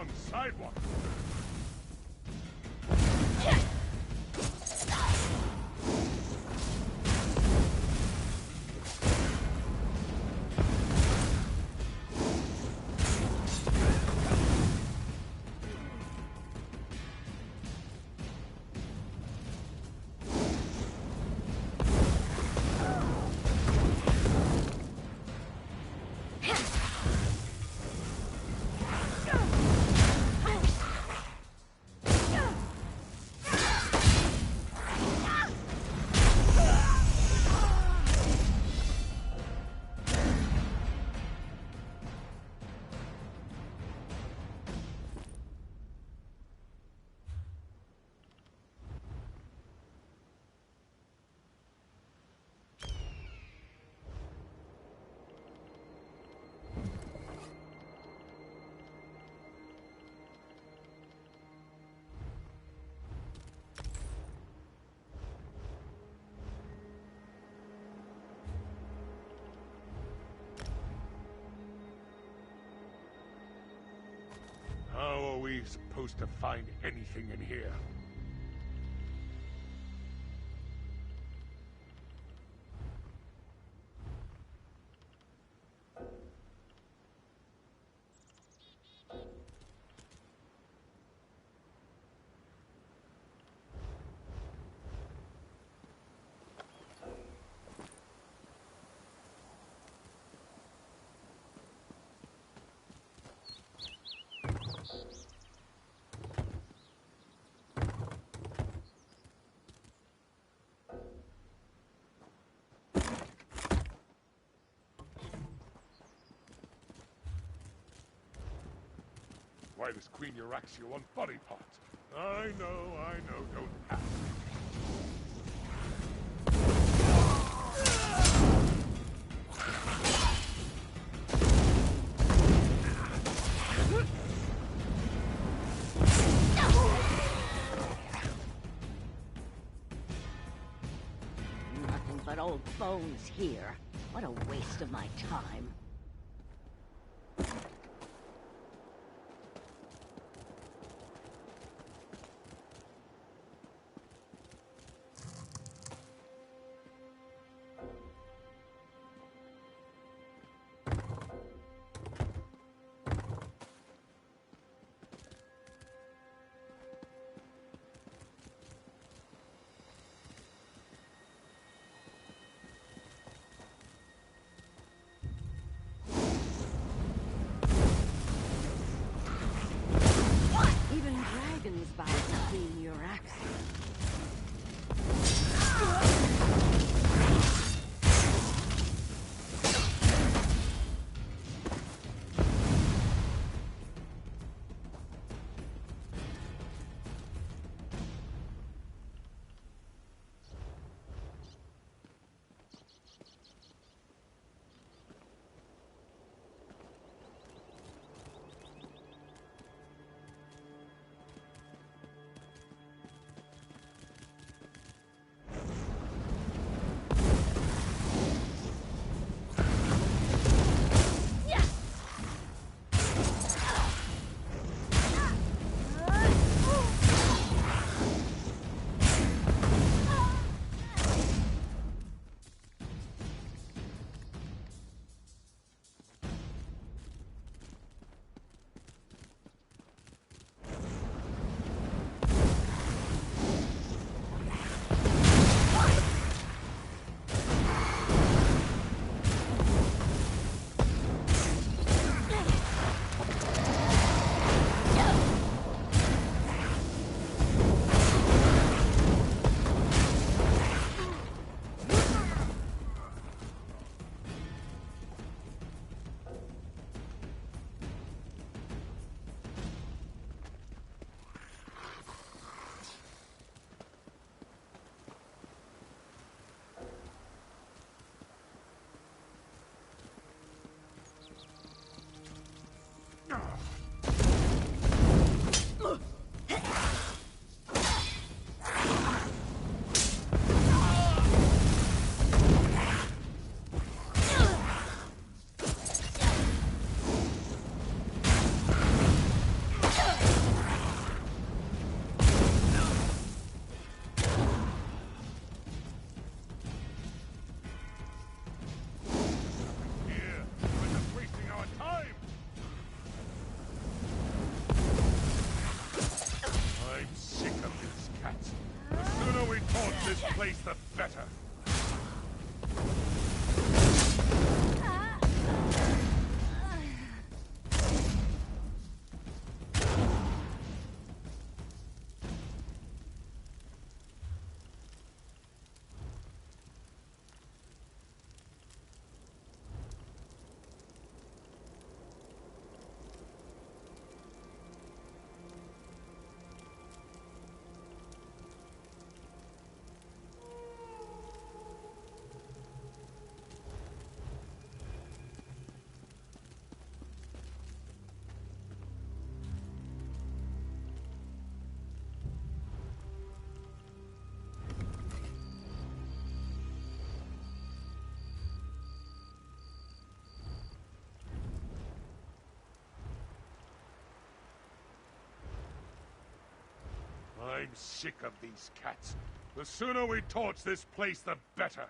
on sidewalk. How are we supposed to find anything in here? Why does Queen Euraxia want body parts? I know, don't ask. Nothing but old bones here. What a waste of my time. By Queen Euraxia. this place, the better. I'm sick of these cats. The sooner we torch this place, the better.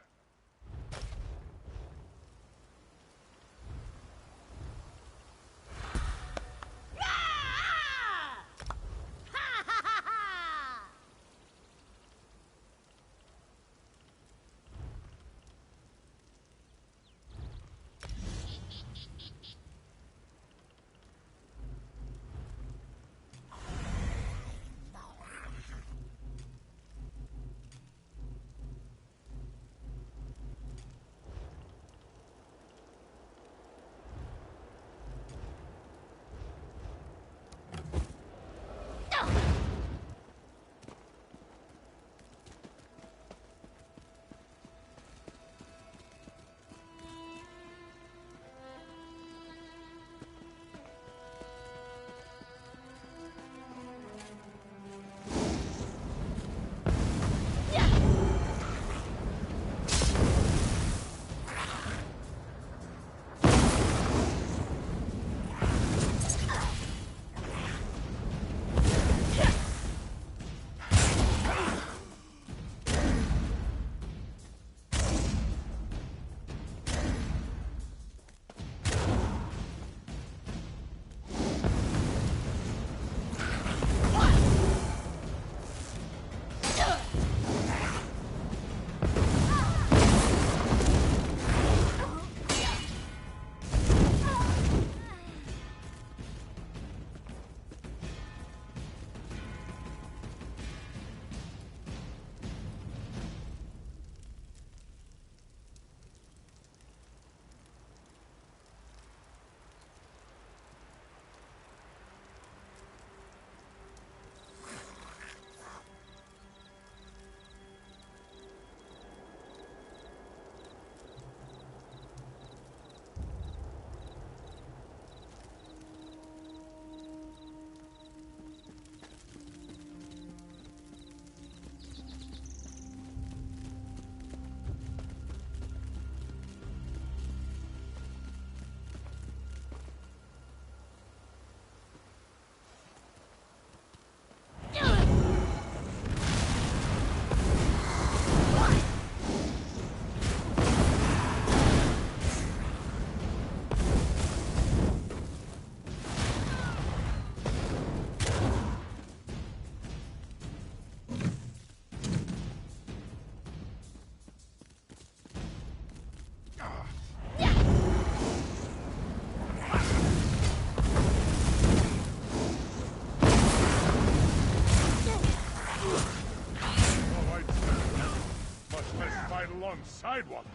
Sidewalk.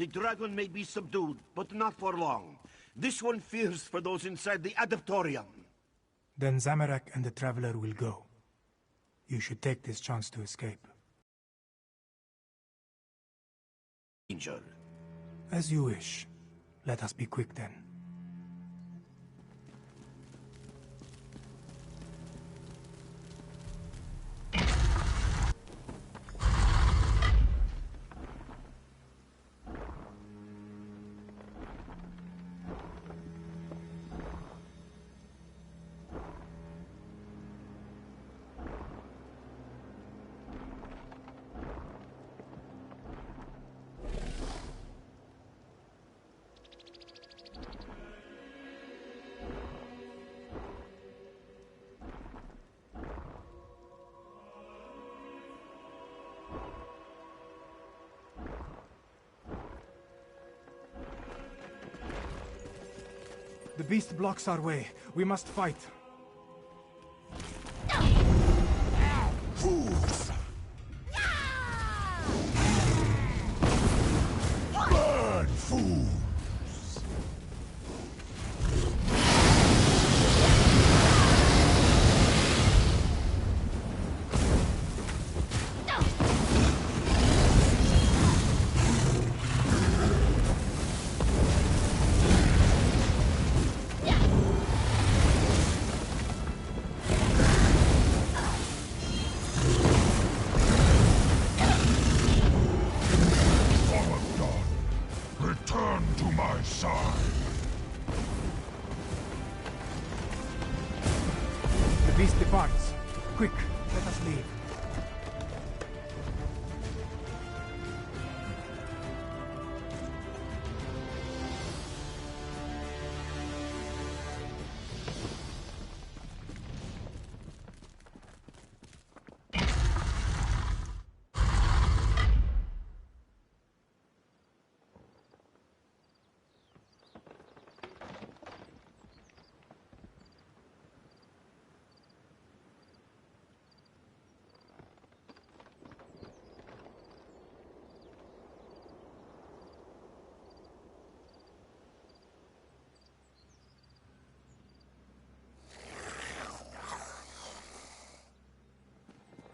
The dragon may be subdued, but not for long. This one fears for those inside the Adeptorium. Then Zamorak and the Traveler will go. You should take this chance to escape. Danger. As you wish. Let us be quick then. The beast blocks our way. We must fight. Fools! Burn, fools! Return to my side. The beast departs. Quick, let us leave.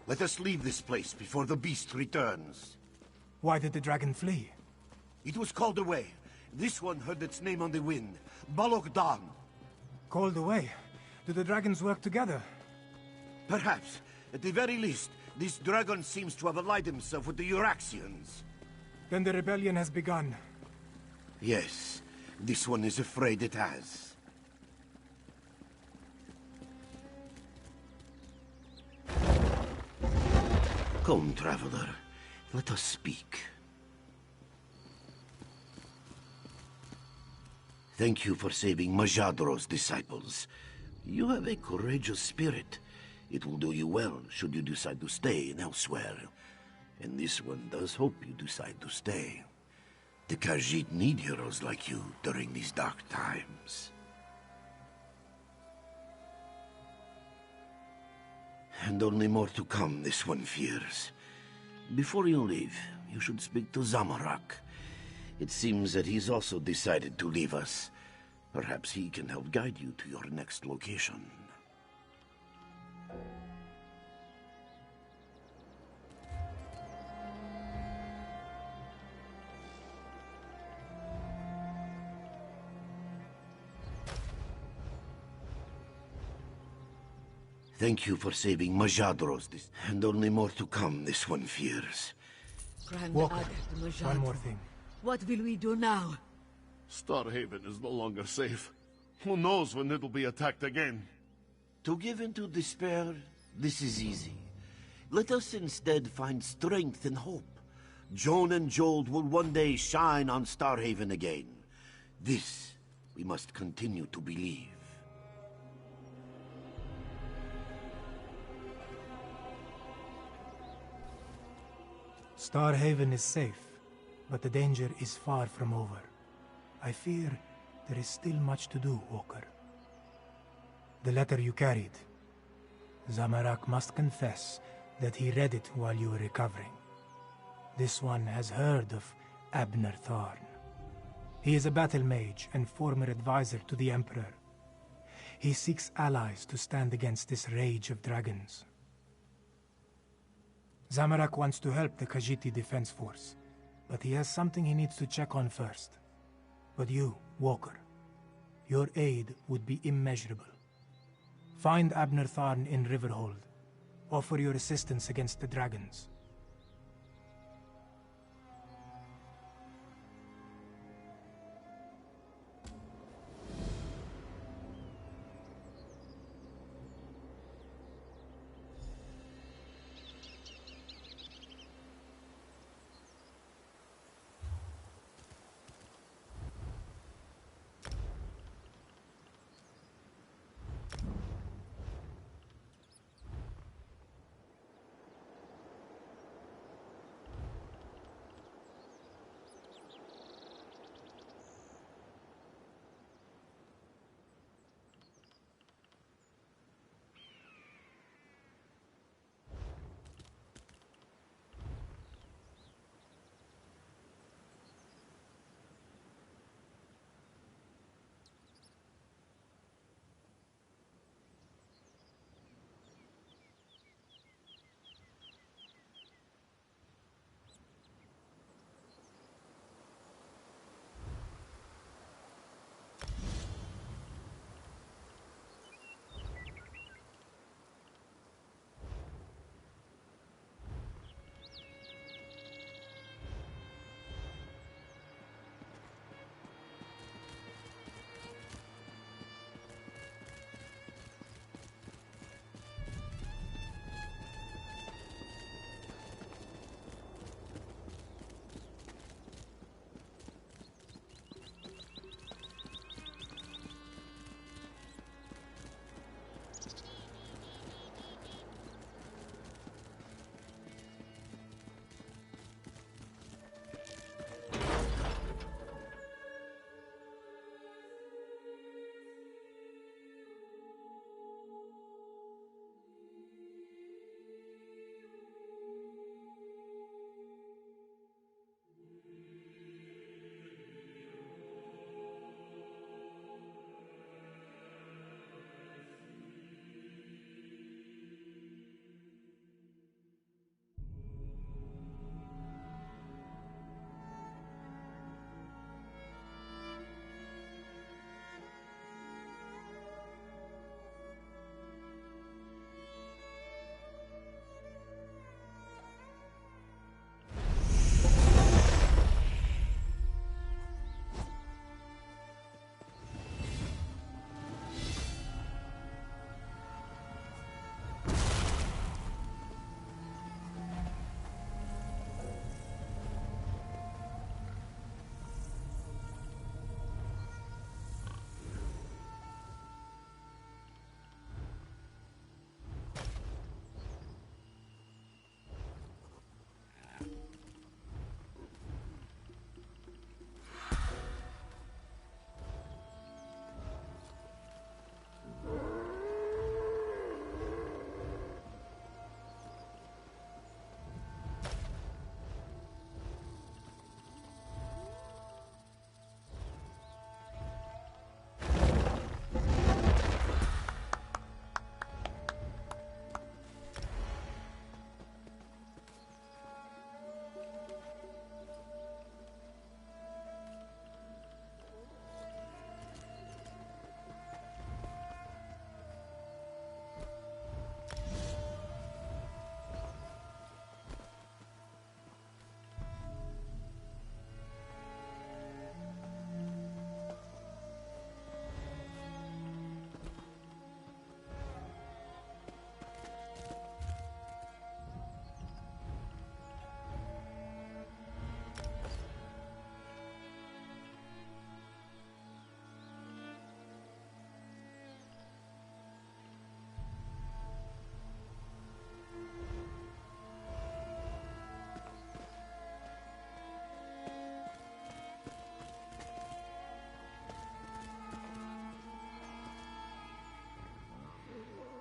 Let us leave this place before the beast returns. Why did the dragon flee? It was called away. This one heard its name on the wind. Balogdan. Called away? Do the dragons work together? Perhaps. At the very least, this dragon seems to have allied himself with the Euraxians. Then the rebellion has begun. Yes, this one is afraid it has. Come, traveler. Let us speak. Thank you for saving Majadro's disciples. You have a courageous spirit. It will do you well should you decide to stay in Elsweyer. And this one does hope you decide to stay. The Khajiit need heroes like you during these dark times. And only more to come, this one fears. Before you leave, you should speak to Zamorak. It seems that he's also decided to leave us. Perhaps he can help guide you to your next location. Thank you for saving Majadro's, and only more to come, this one fears. Walker, one more thing. What will we do now? Starhaven is no longer safe. Who knows when it'll be attacked again? To give in to despair, this is easy. Let us instead find strength and hope. Joan and Jold will one day shine on Starhaven again. This we must continue to believe. Starhaven is safe, but the danger is far from over. I fear there is still much to do, Walker. The letter you carried. Zamorak must confess that he read it while you were recovering. This one has heard of Abner Tharn. He is a battle mage and former advisor to the Emperor. He seeks allies to stand against this rage of dragons. Zamorak wants to help the Khajiit Defense Force, but he has something he needs to check on first. But you, Walker, your aid would be immeasurable. Find Abner Tharn in Riverhold. Offer your assistance against the dragons.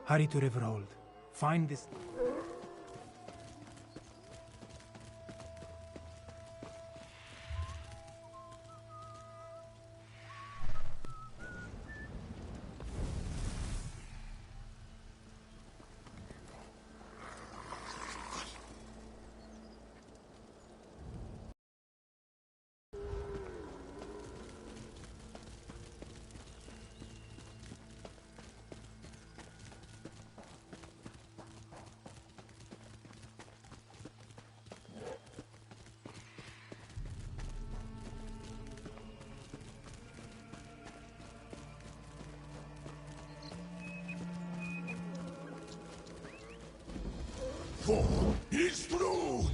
Hurry to Riverhold. Find this... For his throne!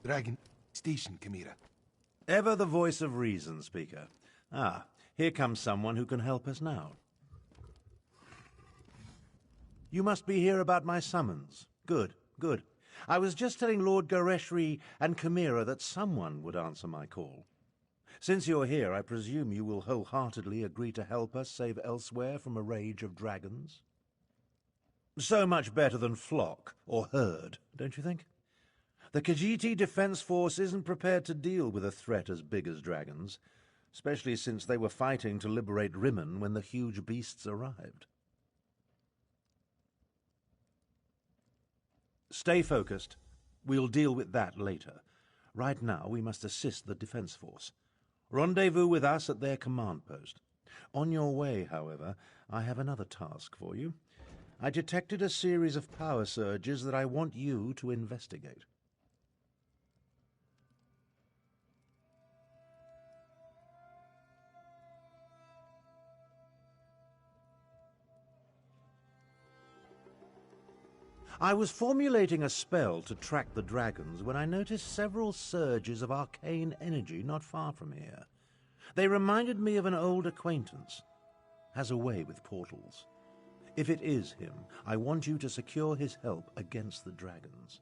Dragon Station, Chimera. Ever the voice of reason, Speaker. Ah, here comes someone who can help us now. You must be here about my summons. Good, good. I was just telling Lord Gareshri and Chimera that someone would answer my call. Since you're here, I presume you will wholeheartedly agree to help us save Elsweyer from a rage of dragons? So much better than flock or herd, don't you think? The Khajiiti Defense Force isn't prepared to deal with a threat as big as dragons, especially since they were fighting to liberate Rimmon when the huge beasts arrived. Stay focused. We'll deal with that later. Right now, we must assist the Defense Force. Rendezvous with us at their command post. On your way, however, I have another task for you. I detected a series of power surges that I want you to investigate. I was formulating a spell to track the dragons when I noticed several surges of arcane energy not far from here. They reminded me of an old acquaintance. Has a way with portals. If it is him, I want you to secure his help against the dragons.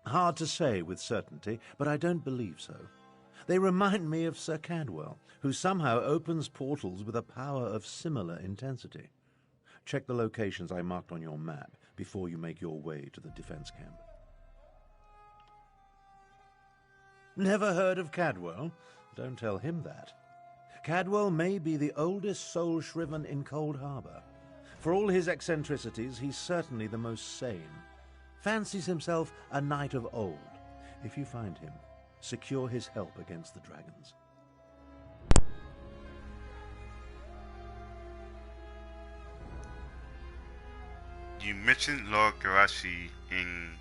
Hard to say with certainty, but I don't believe so. They remind me of Sir Cadwell, who somehow opens portals with a power of similar intensity. Check the locations I marked on your map before you make your way to the defense camp. Never heard of Cadwell? Don't tell him that. Cadwell may be the oldest soul-shriven in Cold Harbor. For all his eccentricities, he's certainly the most sane. Fancies himself a knight of old. If you find him, secure his help against the dragons. You mentioned Lord Garashi in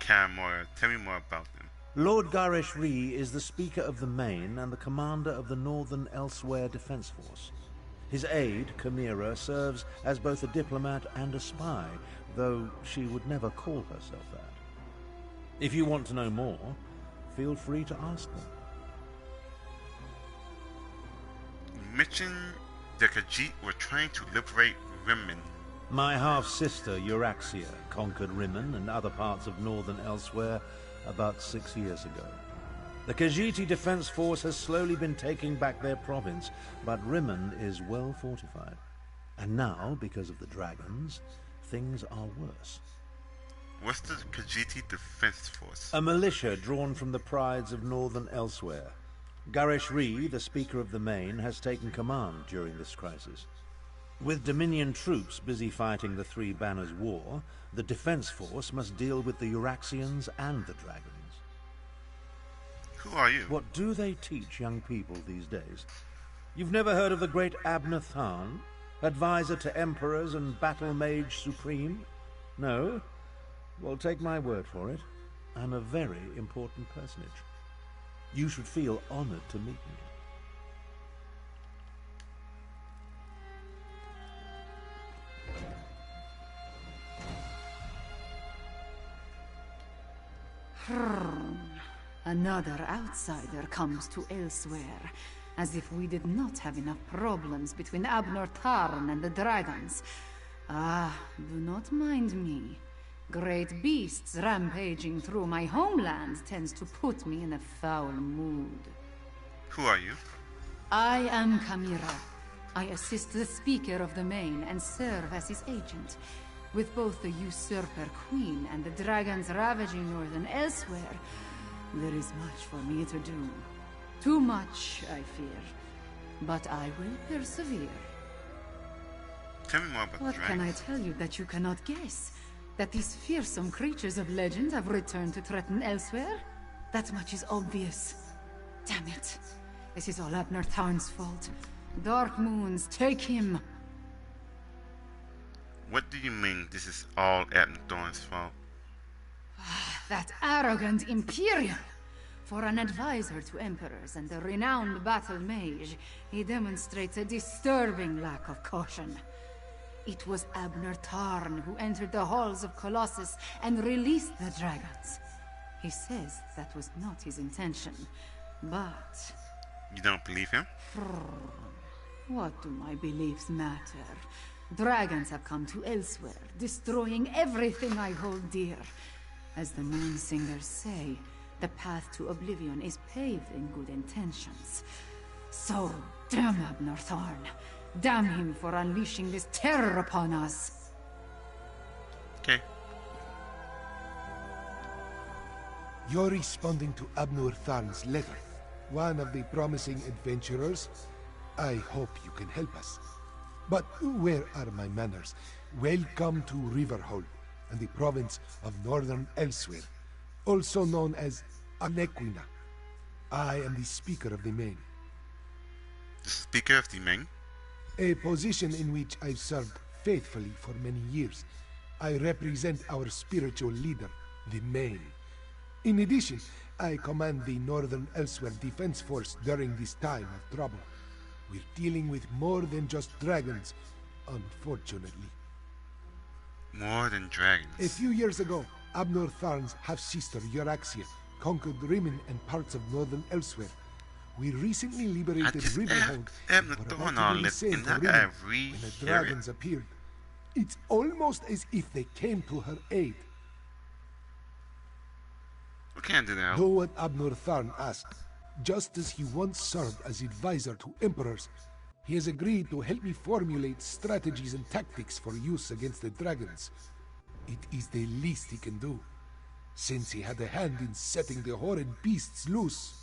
Karamora. Tell me more about them. Lord Gareshri is the Speaker of the Main and the commander of the Northern Elsweyer Defense Force. His aide, Chimera, serves as both a diplomat and a spy, though she would never call herself that. If you want to know more, feel free to ask them. You mentioned the Khajiit were trying to liberate Rimmon. My half-sister, Euraxia, conquered Rimmon and other parts of northern Elsweyer about 6 years ago. The Khajiiti Defense Force has slowly been taking back their province, but Rimmon is well fortified. And now, because of the dragons, things are worse. What's the Khajiiti Defense Force? A militia drawn from the prides of northern Elsweyer. Gareshri, the Speaker of the Main, has taken command during this crisis. With Dominion troops busy fighting the Three Banners War, the Defense Force must deal with the Euraxians and the dragons. Who are you? What do they teach young people these days? You've never heard of the great Abner Tharn, advisor to emperors and battle mage supreme? No? Well, take my word for it. I'm a very important personage. You should feel honored to meet me. Another outsider comes to Elsweyer, as if we did not have enough problems between Abner Tarn and the dragons. Ah, do not mind me. Great beasts rampaging through my homeland tends to put me in a foul mood. Who are you? I am Chimera. I assist the Speaker of the Main and serve as his agent. With both the usurper queen and the dragons ravaging northern Elsweyer, there is much for me to do. Too much, I fear. But I will persevere. Tell me more about What the can I dragons. tell you that you cannot guess? That these fearsome creatures of legend have returned to threaten Elsweyer? That much is obvious. Damn it. This is all Abner Tarn's fault. Dark Moons, take him! What do you mean this is all Abner Thorn's fault? That arrogant Imperial! For an advisor to emperors and a renowned battle mage, he demonstrates a disturbing lack of caution. It was Abner Tarn who entered the halls of Colossus and released the dragons. He says that was not his intention, but... You don't believe him? What do my beliefs matter? Dragons have come to Elsweyer, destroying everything I hold dear. As the moon singers say, the path to oblivion is paved in good intentions. So, damn Abner Tharn. Damn him for unleashing this terror upon us. Okay. You're responding to Abner Tharn's letter. One of the promising adventurers. I hope you can help us. But where are my manners? Welcome to Riverhold, and the province of Northern Elsweyer, also known as Anequina. I am the Speaker of the Main. The Speaker of the Main? A position in which I've served faithfully for many years. I represent our spiritual leader, the Main. In addition, I command the Northern Elsweyer Defense Force during this time of trouble. We're dealing with more than just dragons, unfortunately. More than dragons. A few years ago, Abner Tharn's half-sister Euraxia conquered Rimmon and parts of Northern Elsweyer. We recently liberated Riverhold and were about to do the same for Rimmon when the dragons appeared. It's almost as if they came to her aid. We can't do that. Do what Abner Tharn asked. Just as he once served as advisor to emperors, he has agreed to help me formulate strategies and tactics for use against the dragons. It is the least he can do, since he had a hand in setting the horrid beasts loose.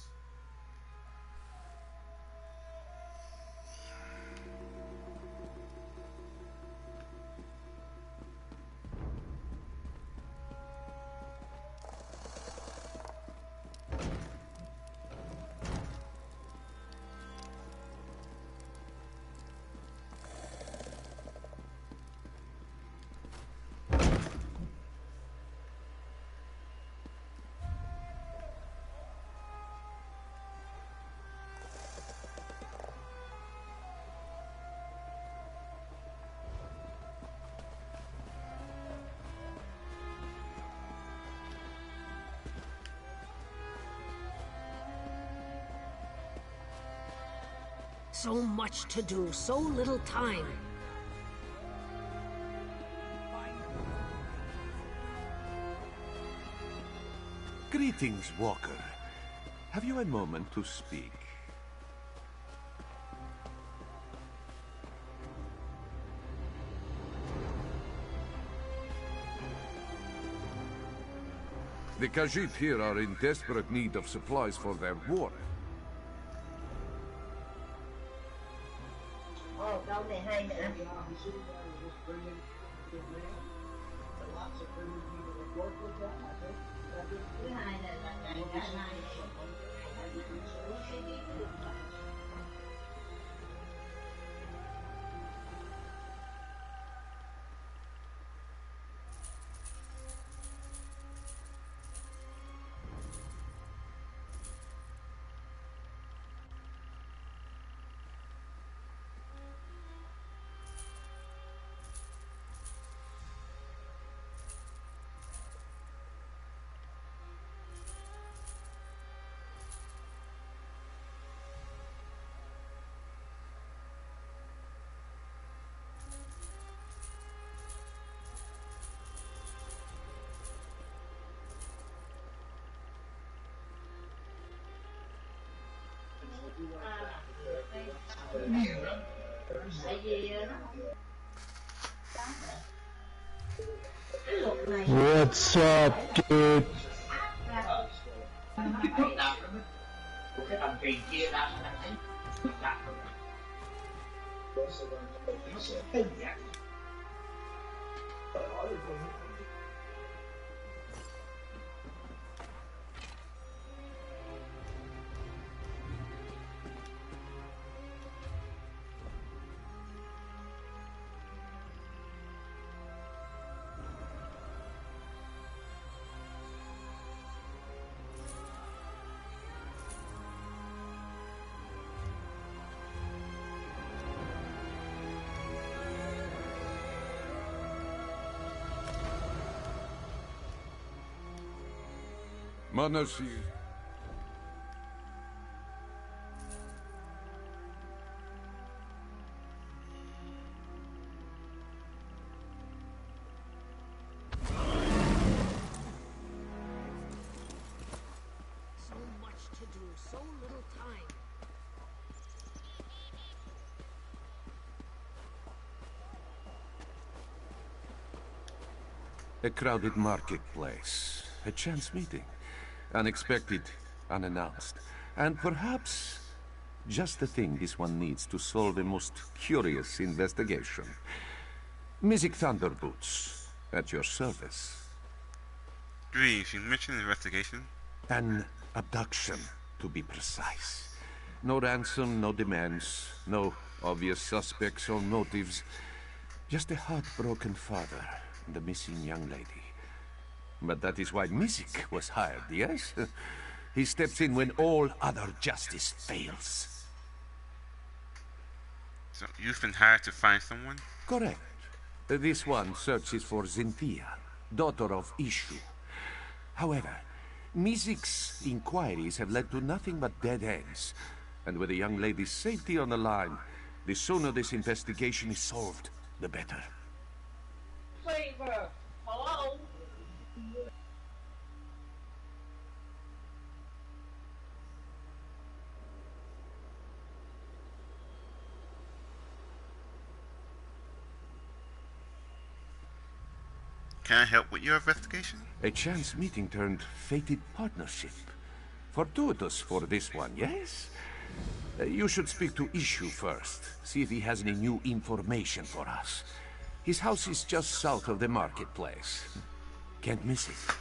So much to do, so little time. Greetings, Walker. Have you a moment to speak? The Khajiit here are in desperate need of supplies for their war. What's up, dude? Manners, A crowded marketplace. A chance meeting. Unexpected, unannounced. And perhaps just the thing this one needs to solve a most curious investigation. Music Thunderboots, at your service. Greetings, you mentioned investigation. An abduction, to be precise. No ransom, no demands, no obvious suspects or motives. Just a heartbroken father and a missing young lady. But that is why Music was hired, yes? He steps in when all other justice fails. So you've been hired to find someone? Correct. This one searches for Zinthia, daughter of Ishu. However, Music's inquiries have led to nothing but dead ends. And with the young lady's safety on the line, the sooner this investigation is solved, the better. Favor. Hello? Can I help with your investigation? A chance meeting turned fated partnership. Fortuitous for this one, yes? You should speak to Ishu first. See if he has any new information for us. His house is just south of the marketplace. Can't miss it.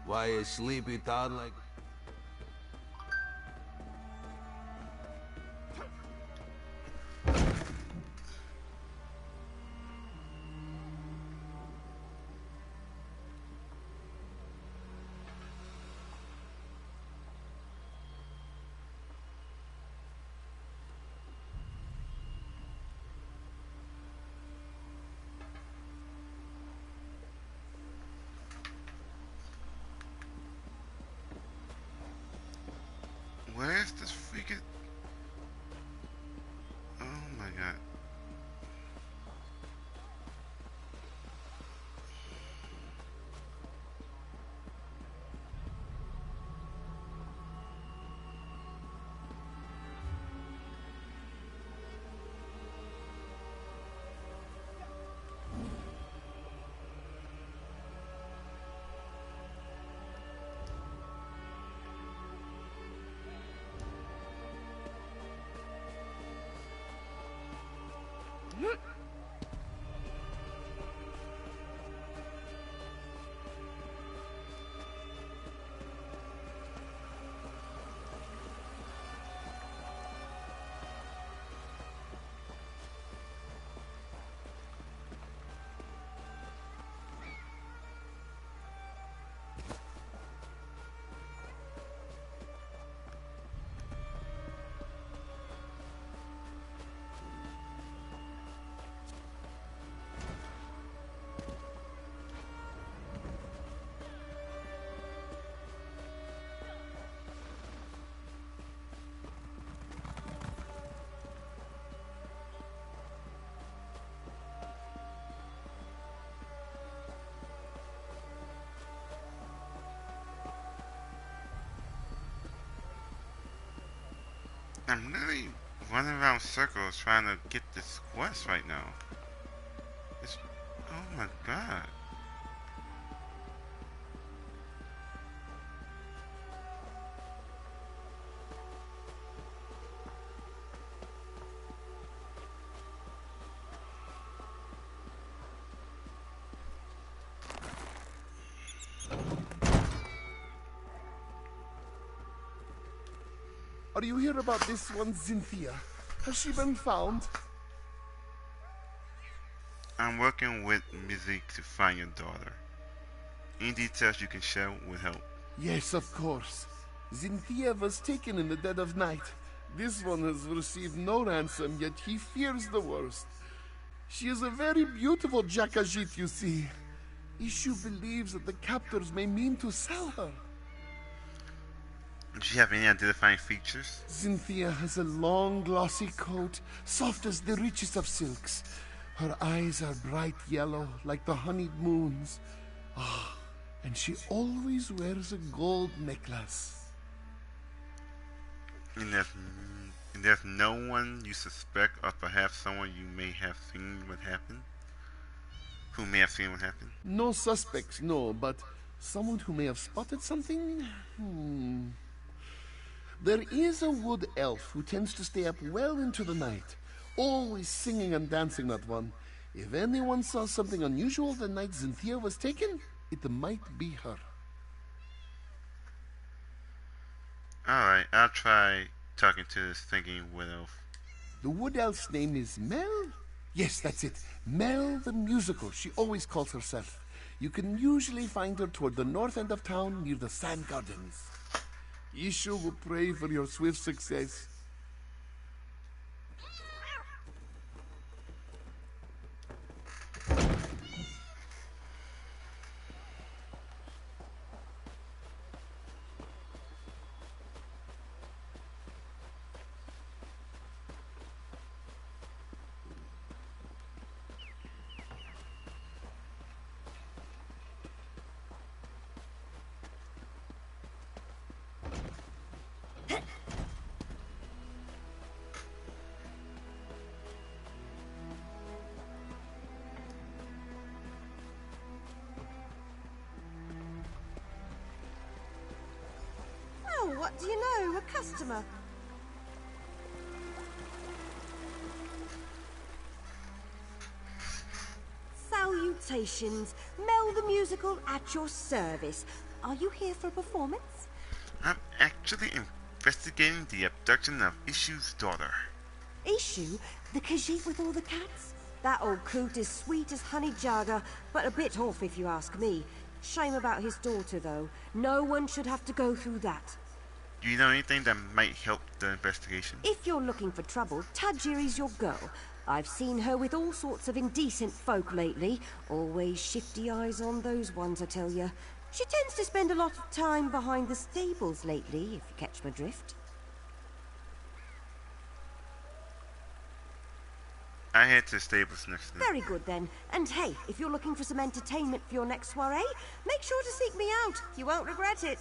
Why a sleepy town like... Where's this freaking... Oh my god. I'm literally running around circles trying to get this quest right now. It's... Oh my god. Are you here about this one, Cynthia? Has she been found? I'm working with music to find your daughter. Any details you can share would help. Yes, of course. Cynthia was taken in the dead of night. This one has received no ransom, yet he fears the worst. She is a very beautiful Jakajit, you see. Ishu believes that the captors may mean to sell her. Do you have any identifying features? Cynthia has a long, glossy coat, soft as the richest of silks. Her eyes are bright yellow, like the honeyed moons. Ah, and she always wears a gold necklace. And there's no one you suspect, or perhaps someone you may have seen what happened? Who may have seen what happened? No suspects, no, but someone who may have spotted something? There is a wood elf who tends to stay up well into the night, always singing and dancing, that one. If anyone saw something unusual the night Cynthia was taken, it might be her. Alright, I'll try talking to this thinking wood elf. The wood elf's name is Mel? Yes, that's it. Mel the Musical, she always calls herself. You can usually find her toward the north end of town near the Sand Gardens. Ishu will pray for your swift success. What do you know? A customer. Salutations. Mel the Musical at your service. Are you here for a performance? I'm actually investigating the abduction of Ishu's daughter. Ishu? The Khajiit with all the cats? That old coot is sweet as honey jagger, but a bit off if you ask me. Shame about his daughter, though. No one should have to go through that. Do you know anything that might help the investigation? If you're looking for trouble, Tajiri's your girl. I've seen her with all sorts of indecent folk lately. Always shifty eyes on those ones, I tell you. She tends to spend a lot of time behind the stables lately, if you catch my drift. I head to the stables next to them. Very good, then. And hey, if you're looking for some entertainment for your next soiree, make sure to seek me out. You won't regret it.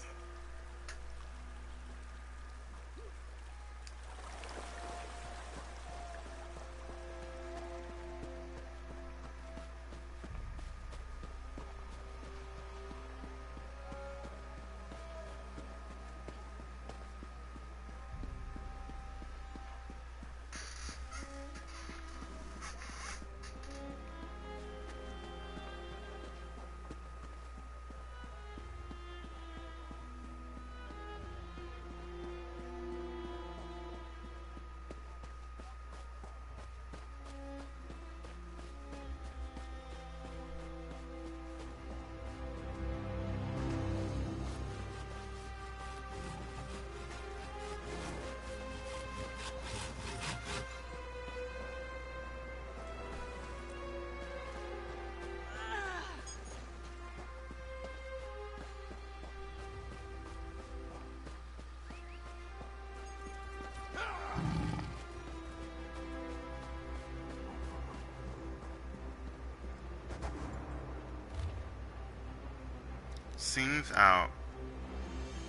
Seems our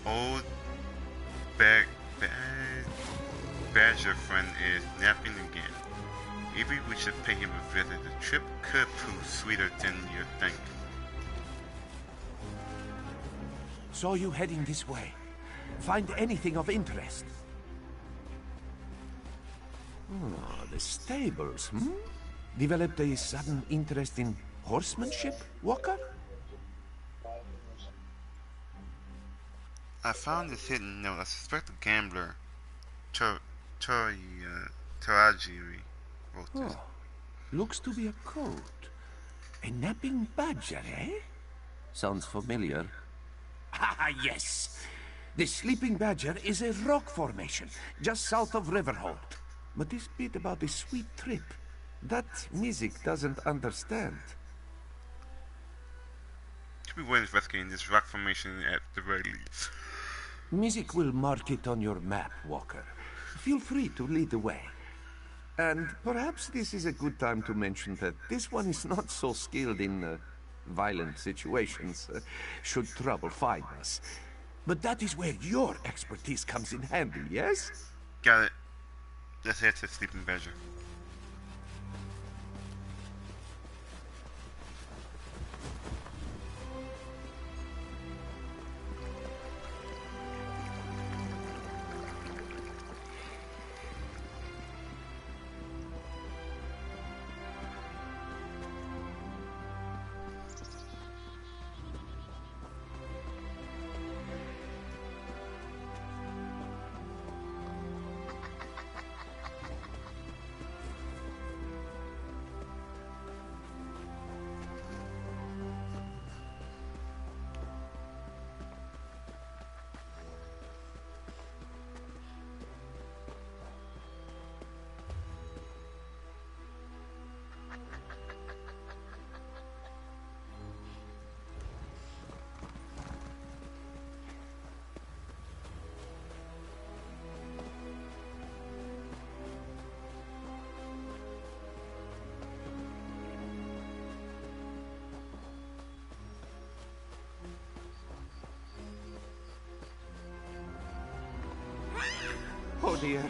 old badger friend is napping again. Maybe we should pay him a visit. The trip could prove sweeter than you think. Saw you heading this way. Find anything of interest? Oh, the stables, Developed a sudden interest in horsemanship, Walker? I found this hidden note. I suspect a gambler, Tarajiri, wrote this. Oh, looks to be a code. A napping badger, eh? Sounds familiar. Ah, yes. The sleeping badger is a rock formation, just south of Riverhold. But this bit about the sweet trip, that music doesn't understand. Could be worth investigating this rock formation at the very least. Music will mark it on your map, Walker. Feel free to lead the way. And perhaps this is a good time to mention that this one is not so skilled in violent situations, should trouble find us. But that is where your expertise comes in handy, yes? Got it. Let's head to Sleeping Badger. Oh dear.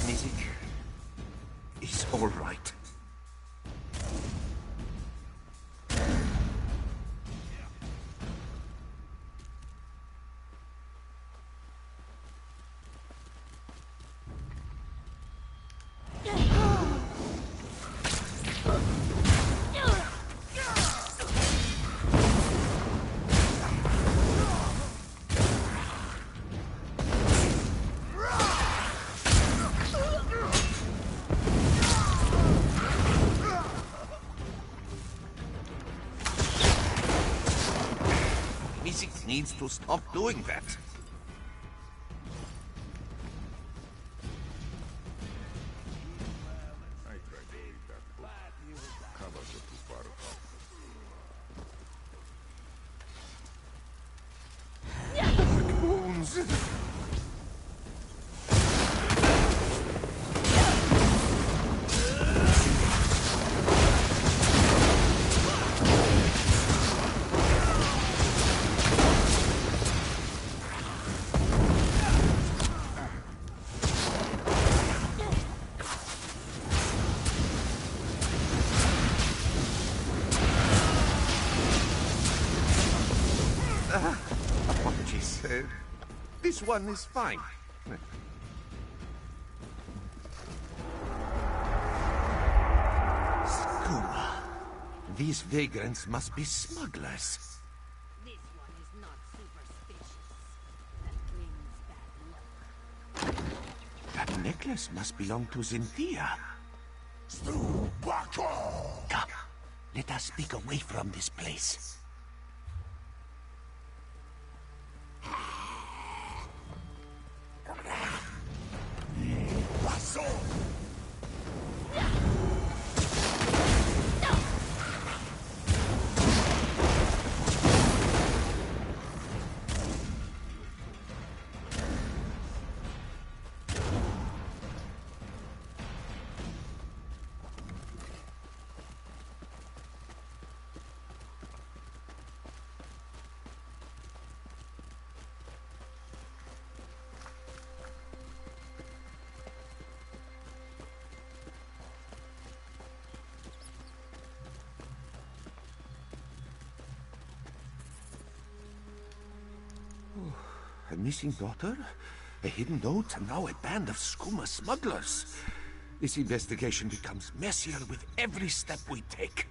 Music is all right. needs to stop doing that. I tried to read that book. Covers are too far apart. Bones! Apologies. This one is fine. Skooma. These vagrants must be smugglers. This one is not superstitious. That brings bad luck. That necklace must belong to Zinthia. Come, let us speak away from this place. A missing daughter, a hidden note, and now a band of skooma smugglers. This investigation becomes messier with every step we take.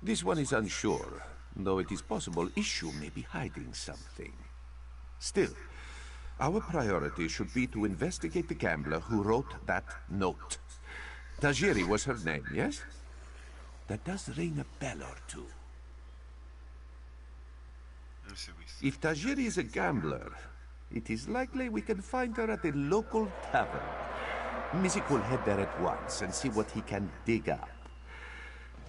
This one is unsure, though it is possible Issue may be hiding something. Still, our priority should be to investigate the gambler who wrote that note. Tajiri was her name, yes? That does ring a bell or two. If Tajiri is a gambler, it is likely we can find her at a local tavern. Mizik will head there at once and see what he can dig up.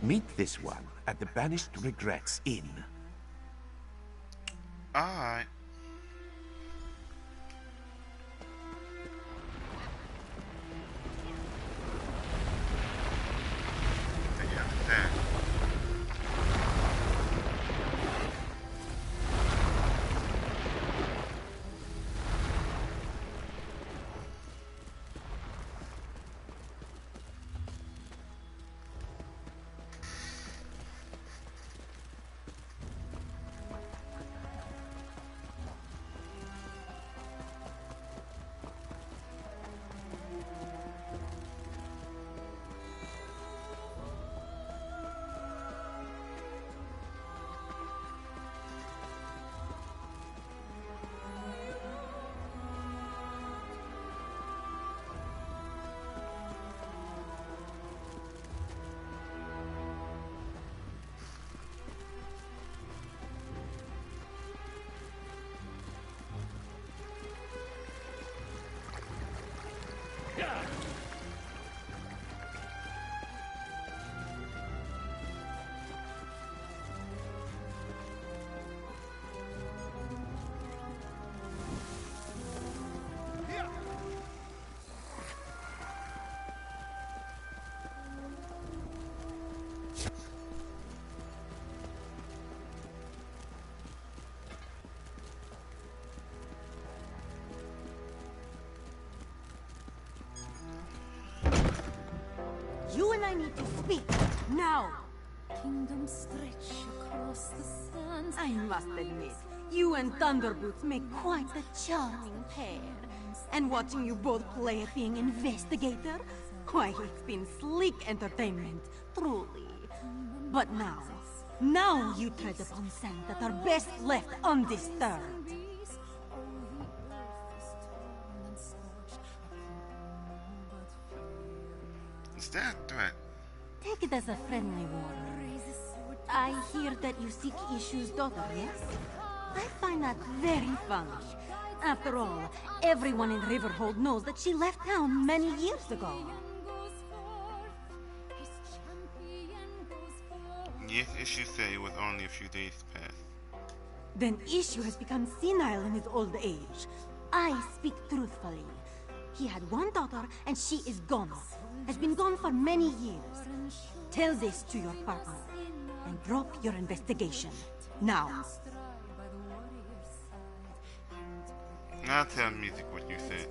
Meet this one at the Banished Regrets Inn. Alright. There. You and I need to speak. Now! Kingdoms stretch across the sands. I must admit, you and Thunderboots make quite a charming pair. And watching you both play at being investigator, why, it's been sleek entertainment, truly. But now you tread upon sands that are best left undisturbed. Is that a threat? Take it as a friendly warning. I hear that you seek Ishu's daughter, yes? I find that very funny. After all, everyone in Riverhold knows that she left town many years ago. Yes, Ishu said it was only a few days past. Then Ishu has become senile in his old age. I speak truthfully. He had one daughter, and she is gone. Has been gone for many years. Tell this to your partner, and drop your investigation. Now. I'll tell music what you said.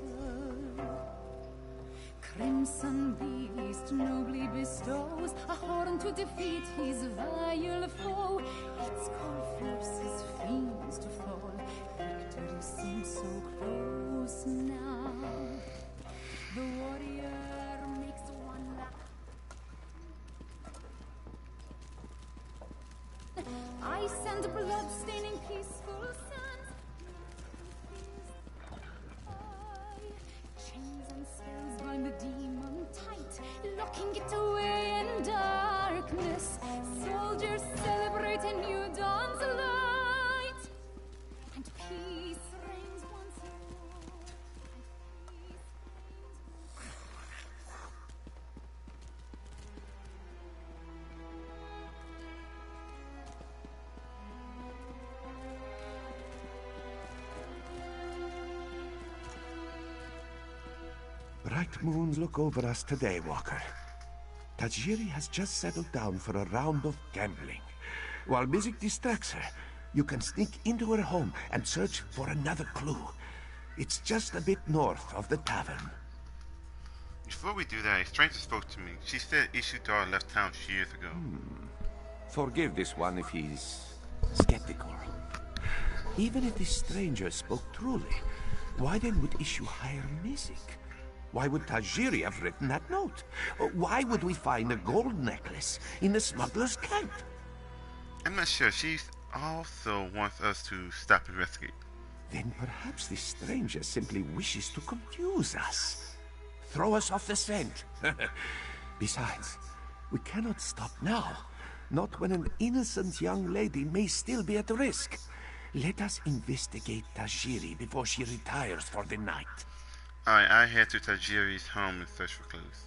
Crimson beast nobly bestows a horn to defeat his vile foe. Its call forces fiends to fall. Victory seems so close now. The warrior makes one last. I send blood-staining peaceful sands. Chains and spells bind the demon tight, locking it away in darkness. Soldiers celebrate a new dawn's light, and peace reigns once more. Bright moons look over us today, Walker. Tajiri has just settled down for a round of gambling. While music distracts her, you can sneak into her home and search for another clue. It's just a bit north of the tavern. Before we do that, a stranger spoke to me. She said Ishu's daughter left town years ago. Forgive this one if he's skeptical. Even if this stranger spoke truly, why then would Ishu hire music? Why would Tajiri have written that note? Why would we find a gold necklace in the smuggler's camp? I'm not sure. She also wants us to stop and investigate. Then perhaps this stranger simply wishes to confuse us. Throw us off the scent. Besides, we cannot stop now. Not when an innocent young lady may still be at risk. Let us investigate Tajiri before she retires for the night. Alright, I head to Tajiri's home and search for clues.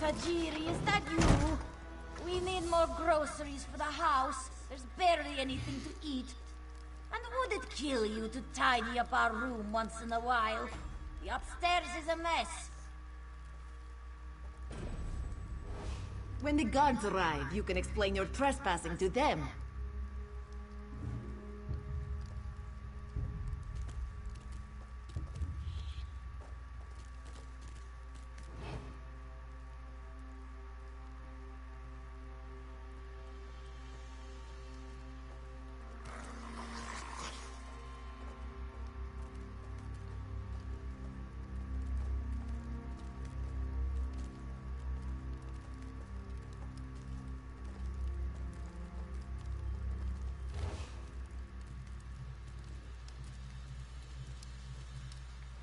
Tajiri, is that you? We need more groceries for the house. There's barely anything to eat. And would it kill you to tidy up our room once in a while? The upstairs is a mess. When the guards arrive, you can explain your trespassing to them.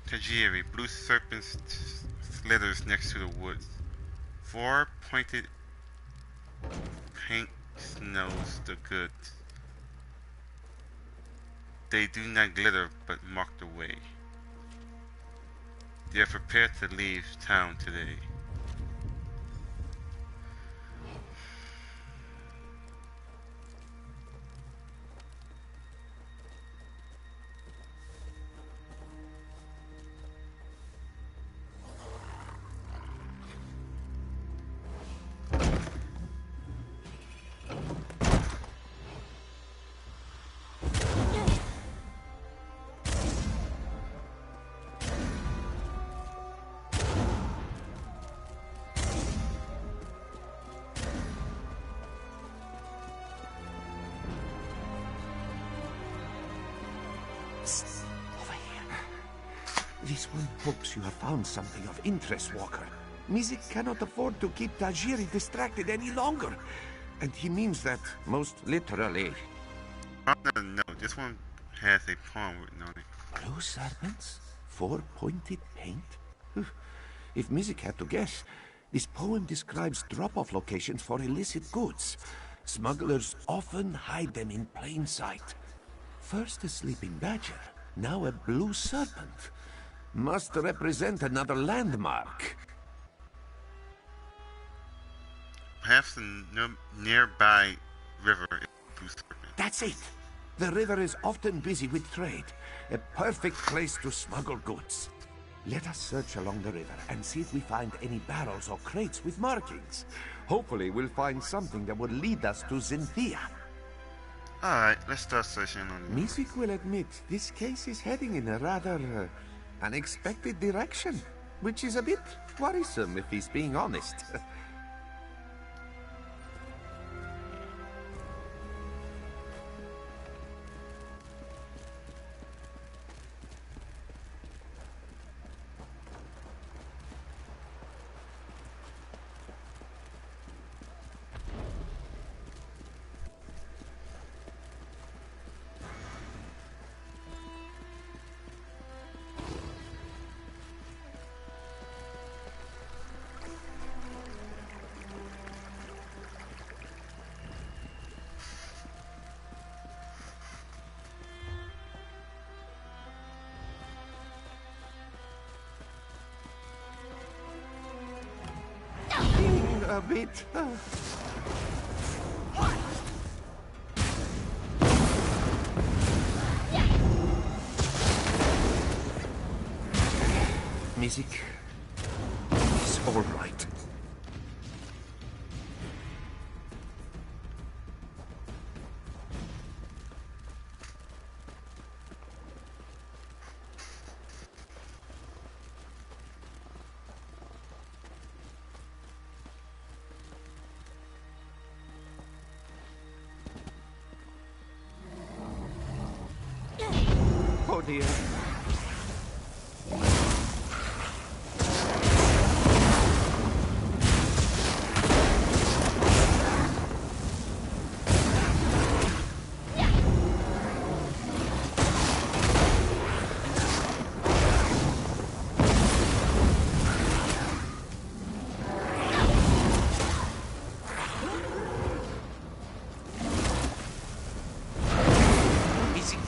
Tajiri, blue serpent slithers next to the woods. 4 pointed pink snows the goods. They do not glitter, but mark the way. They are prepared to leave town today. serpents. Over here. This one hopes you have found something of interest, Walker. Mizik cannot afford to keep Tajiri distracted any longer. And he means that most literally. No, this one has a poem written on it. Blue serpents? 4-pointed paint? If Mizik had to guess, this poem describes drop-off locations for illicit goods. Smugglers often hide them in plain sight. First a sleeping badger, now a blue serpent. Must represent another landmark. Perhaps the nearby river is Blue Serpent. That's it. The river is often busy with trade. A perfect place to smuggle goods. Let us search along the river and see if we find any barrels or crates with markings. Hopefully we'll find something that will lead us to Zinthia. Alright, let's start searching on the Mizik will admit this case is heading in a rather unexpected direction, which is a bit worrisome if he's being honest. A bit. Mizik is all right. Oh dear.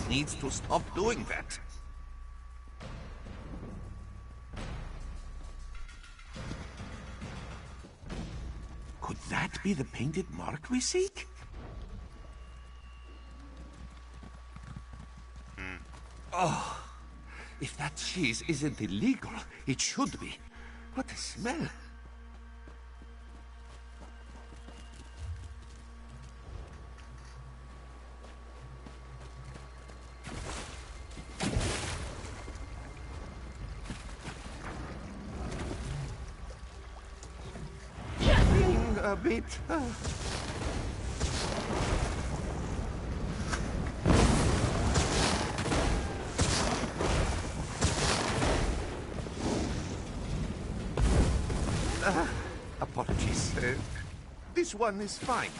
Needs to stop doing that. Could that be the painted mark we seek? Oh, if that cheese isn't illegal, it should be. What a smell. A bit. Apologies. This one is fine.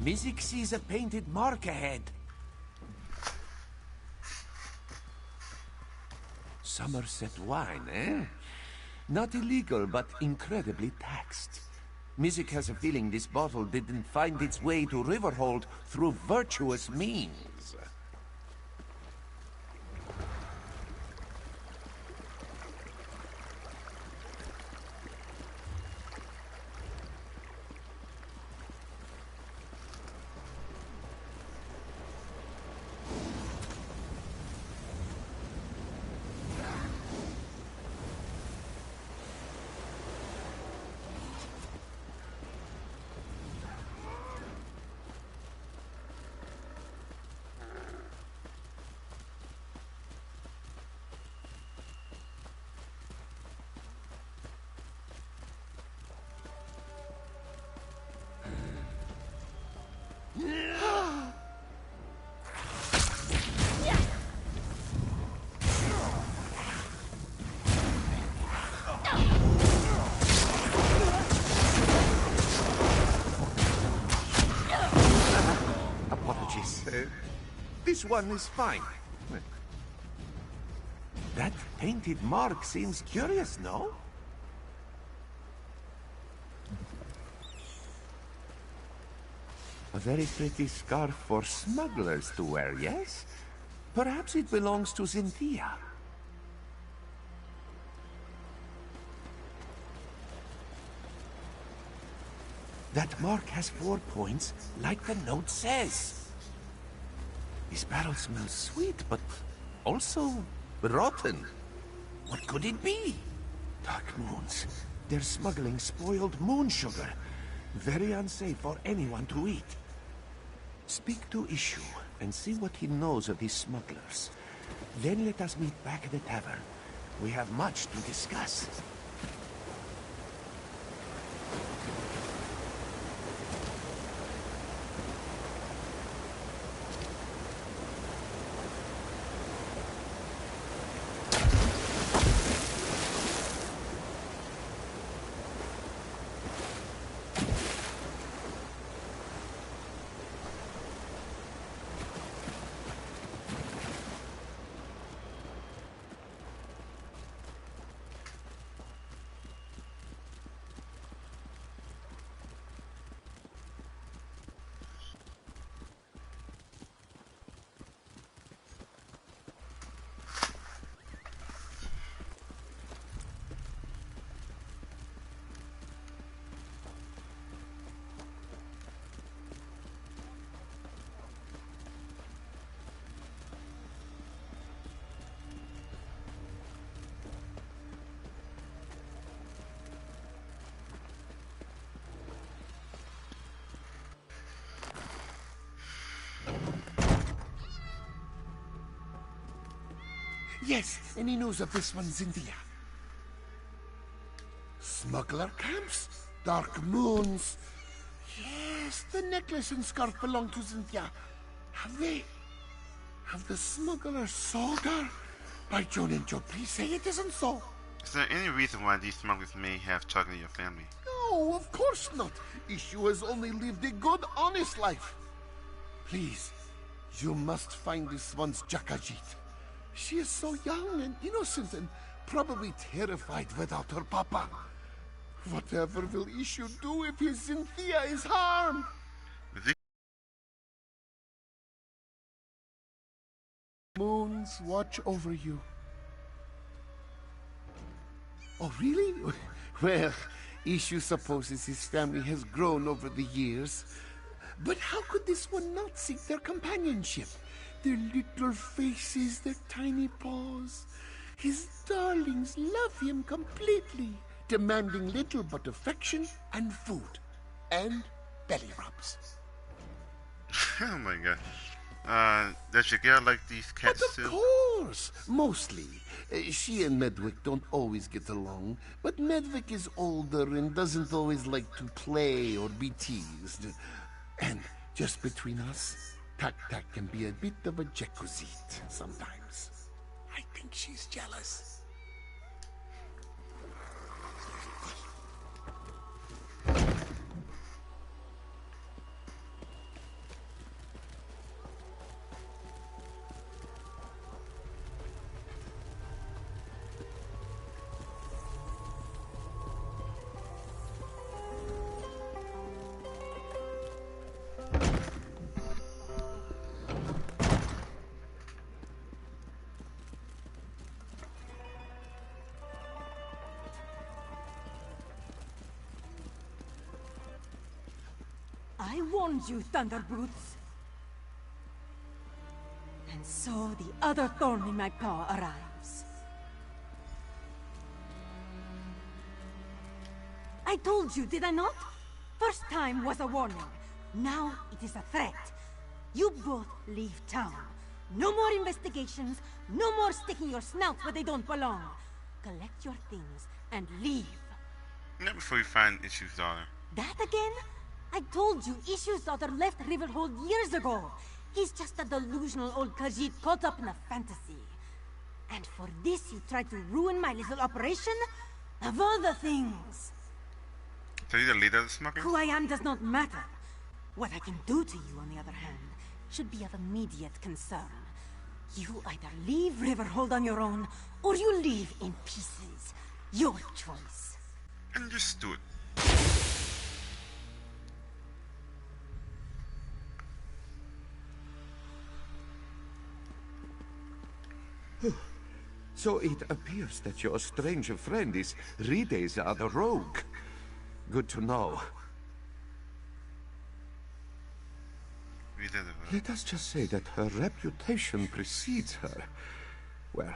Mizik sees a painted mark ahead. Somerset wine, eh? Not illegal, but incredibly taxed. Mizik has a feeling this bottle didn't find its way to Riverhold through virtuous means. this one is fine. That painted mark seems curious, no? A very pretty scarf for smugglers to wear, yes? Perhaps it belongs to Cynthia. That mark has 4 points, like the note says. This barrel smells sweet, but also rotten. What could it be? Dark moons. They're smuggling spoiled moon sugar. Very unsafe for anyone to eat. Speak to Issue and see what he knows of these smugglers. Then let us meet back at the tavern. We have much to discuss. Yes, any news of this one, Cynthia? Smuggler camps? Dark moons? Yes, the necklace and scarf belong to Cynthia. Have they? Have the smugglers sold her? By Joan and Joe, please say it isn't so. Is there any reason why these smugglers may have targeted your family? No, of course not. Issue has only lived a good, honest life. Please, you must find this one's Jakajit. She is so young and innocent and probably terrified without her papa. Whatever will Issue do if his Cynthia is harmed? Moons watch over you. Oh, really? Well, Issue supposes his family has grown over the years. But how could this one not seek their companionship? Their little faces, their tiny paws. His darlings love him completely, demanding little but affection and food. And belly rubs. Oh my god. Does your girl like these cats But of too? course, mostly. She and Medwick don't always get along, but Medwick is older and doesn't always like to play or be teased. And just between us, Tak-Tak can be a bit of a Jekuzit sometimes. I think she's jealous. I warned you, Thunderbrutes. And so the other thorn in my paw arrives. I told you, did I not? First time was a warning. Now it is a threat. You both leave town. No more investigations. No more sticking your snouts where they don't belong. Collect your things and leave. Not before you find Issue's daughter. That again? I told you, Issue's daughter left Riverhold years ago. He's just a delusional old Khajiit caught up in a fantasy. And for this you tried to ruin my little operation? Of all the things! So you're the leader of the smugglers? Who I am does not matter. What I can do to you, on the other hand, should be of immediate concern. You either leave Riverhold on your own, or you leave in pieces. Your choice. Understood. So it appears that your strange friend is Rideza the Rogue. Good to know. Let us just say that her reputation precedes her. Well,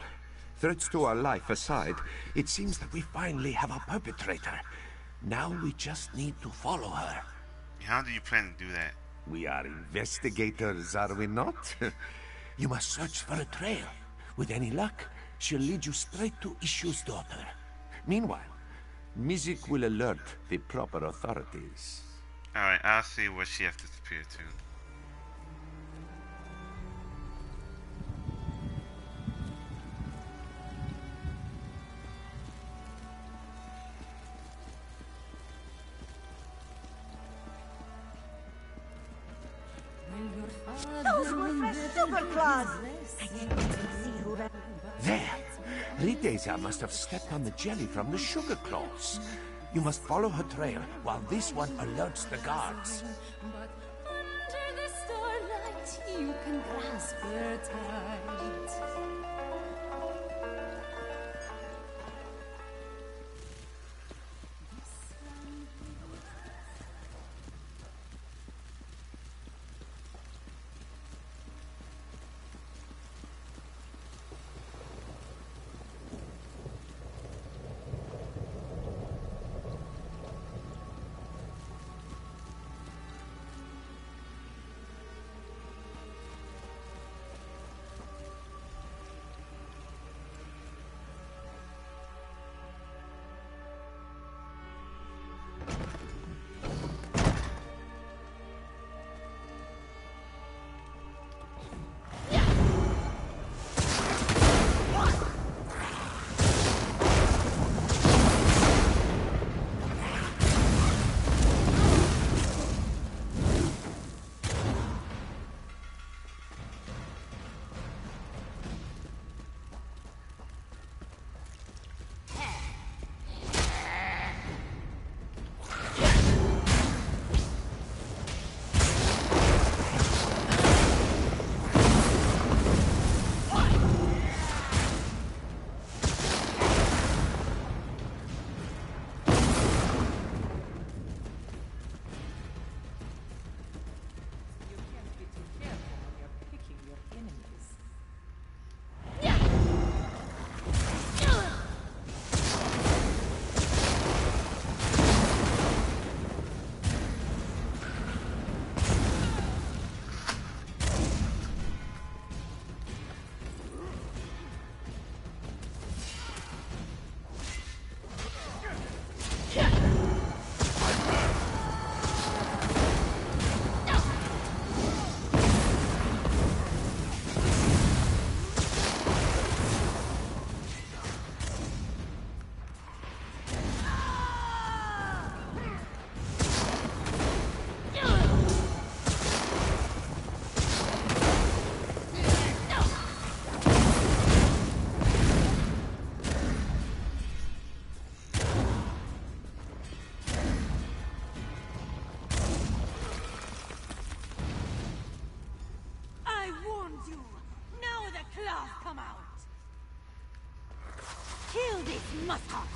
threats to our life aside, it seems that we finally have a perpetrator. Now we just need to follow her. How do you plan to do that? We are investigators, are we not? You must search for a trail. With any luck, she'll lead you straight to Ishu's daughter. Meanwhile, Mizik will alert the proper authorities. Alright, I'll see where she has disappeared to. Those were for Super Claus! I can't see who ran. There! Rideza must have stepped on the jelly from the sugar claws. You must follow her trail while this one alerts the guards. But under the starlight, you can grasp her tight. Kill this musk-ox!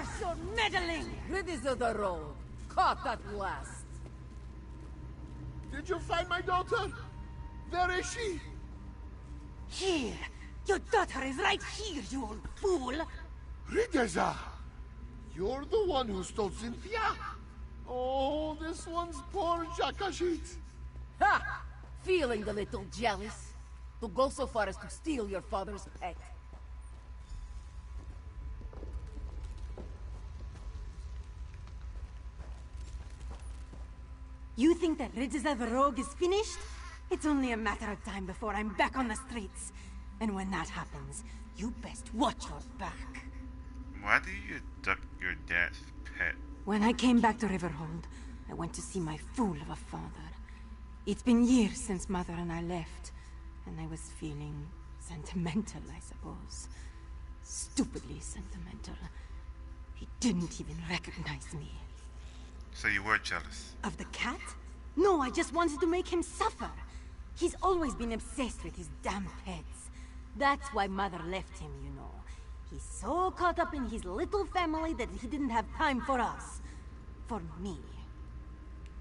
Curse your meddling! Rid of the road. Caught at last. Did you find my daughter? Where is she? Here! Your daughter is right here, you old fool! Rideza! You're the one who stole Cynthia? Oh, this one's poor Jakashit. Ha! Feeling a little jealous? To go so far as to steal your father's pet. You think that Ridza the Rogue is finished? It's only a matter of time before I'm back on the streets. And when that happens, you best watch your back. Why do you abduct your dad's pet? When I came back to Riverhold, I went to see my fool of a father. It's been years since Mother and I left, and I was feeling sentimental, I suppose. Stupidly sentimental. He didn't even recognize me. So you were jealous? Of the cat? No, I just wanted to make him suffer. He's always been obsessed with his damn pets. That's why Mother left him, you know. He's so caught up in his little family that he didn't have time for us. For me.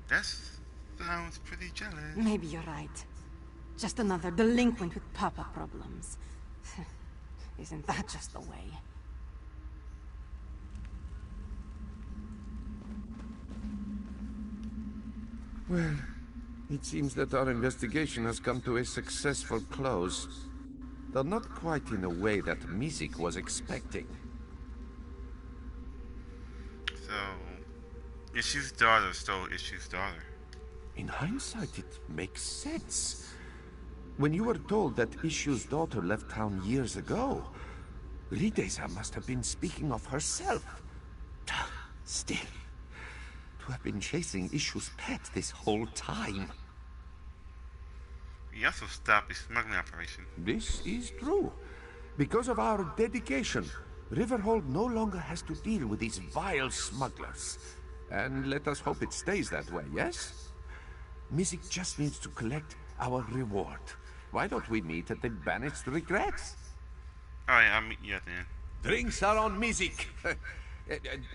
That sounds pretty jealous. Maybe you're right. Just another delinquent with papa problems. Isn't that just the way? Well, it seems that our investigation has come to a successful close. Though not quite in a way that Mizik was expecting. So, Issu's daughter stole Issu's daughter. In hindsight, it makes sense. When you were told that Issu's daughter left town years ago, Rideza must have been speaking of herself. Still, to have been chasing Issu's pet this whole time. He also stopped the smuggling operation. This is true. Because of our dedication, Riverhold no longer has to deal with these vile smugglers. And let us hope it stays that way, yes? Mizik just needs to collect our reward. Why don't we meet at the Banished Regrets? Alright, I'll meet you at the end. Drinks are on Mizik.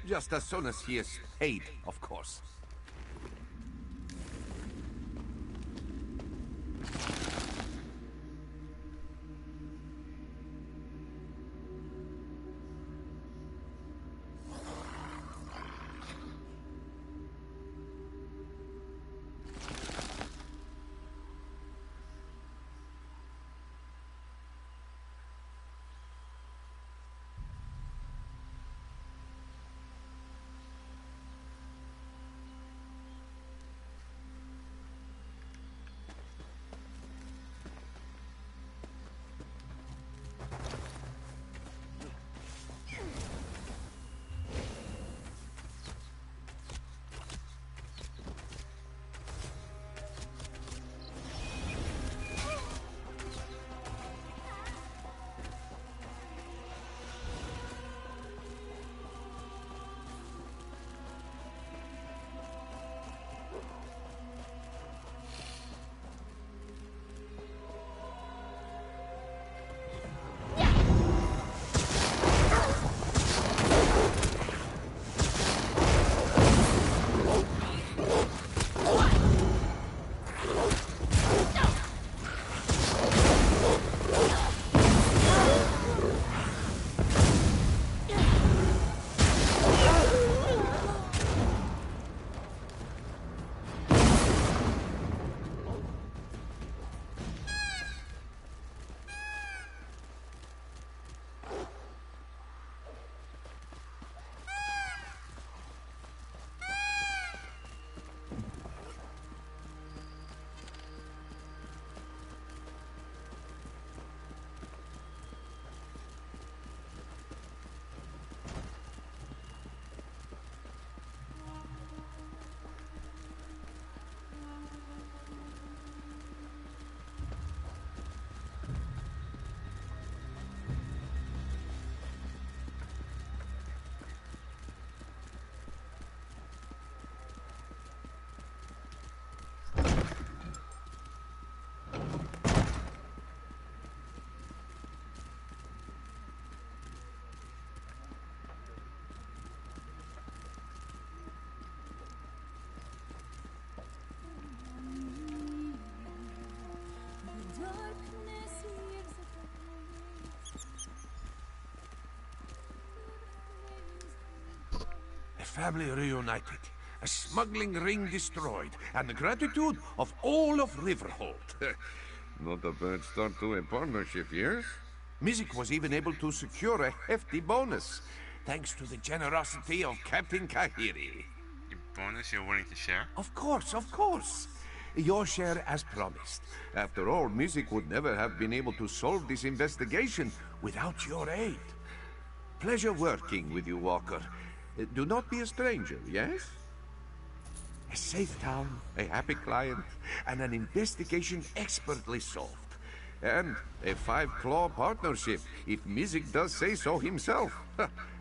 Just as soon as he is paid, of course. family reunited, a smuggling ring destroyed, and the gratitude of all of Riverhold. Not a bad start to a partnership, yes? Mizik was even able to secure a hefty bonus, thanks to the generosity of Captain Kahiri. A bonus you're willing to share? Of course, of course. Your share as promised. After all, Mizik would never have been able to solve this investigation without your aid. Pleasure working with you, Walker. Do not be a stranger, yes? A safe town, a happy client, and an investigation expertly solved. And a five-claw partnership, if Mizik does say so himself.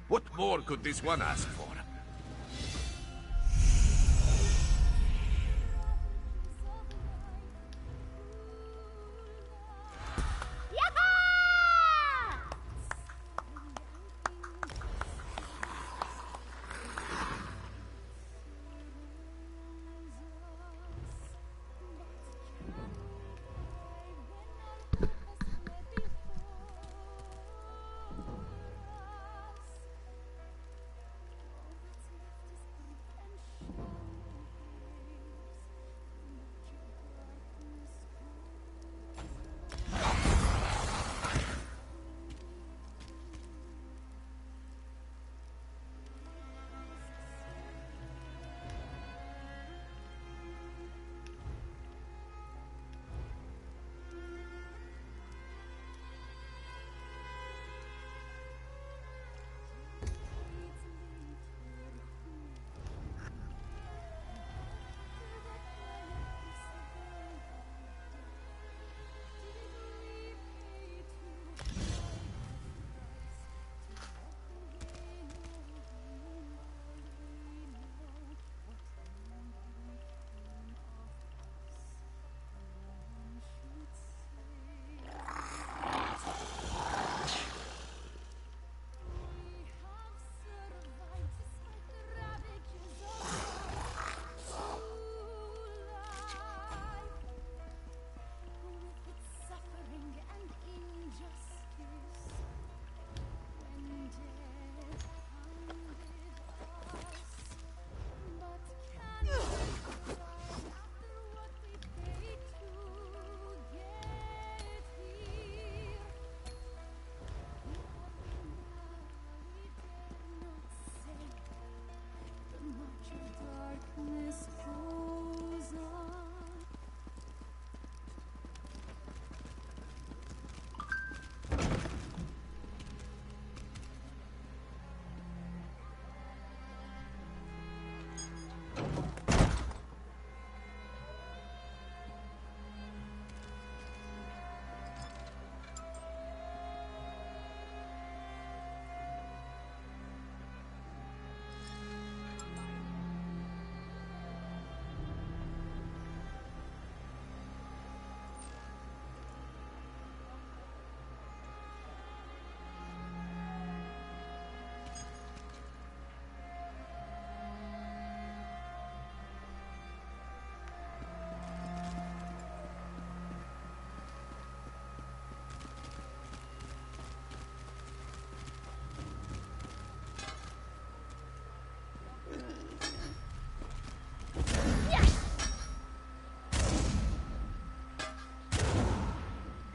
What more could this one ask for?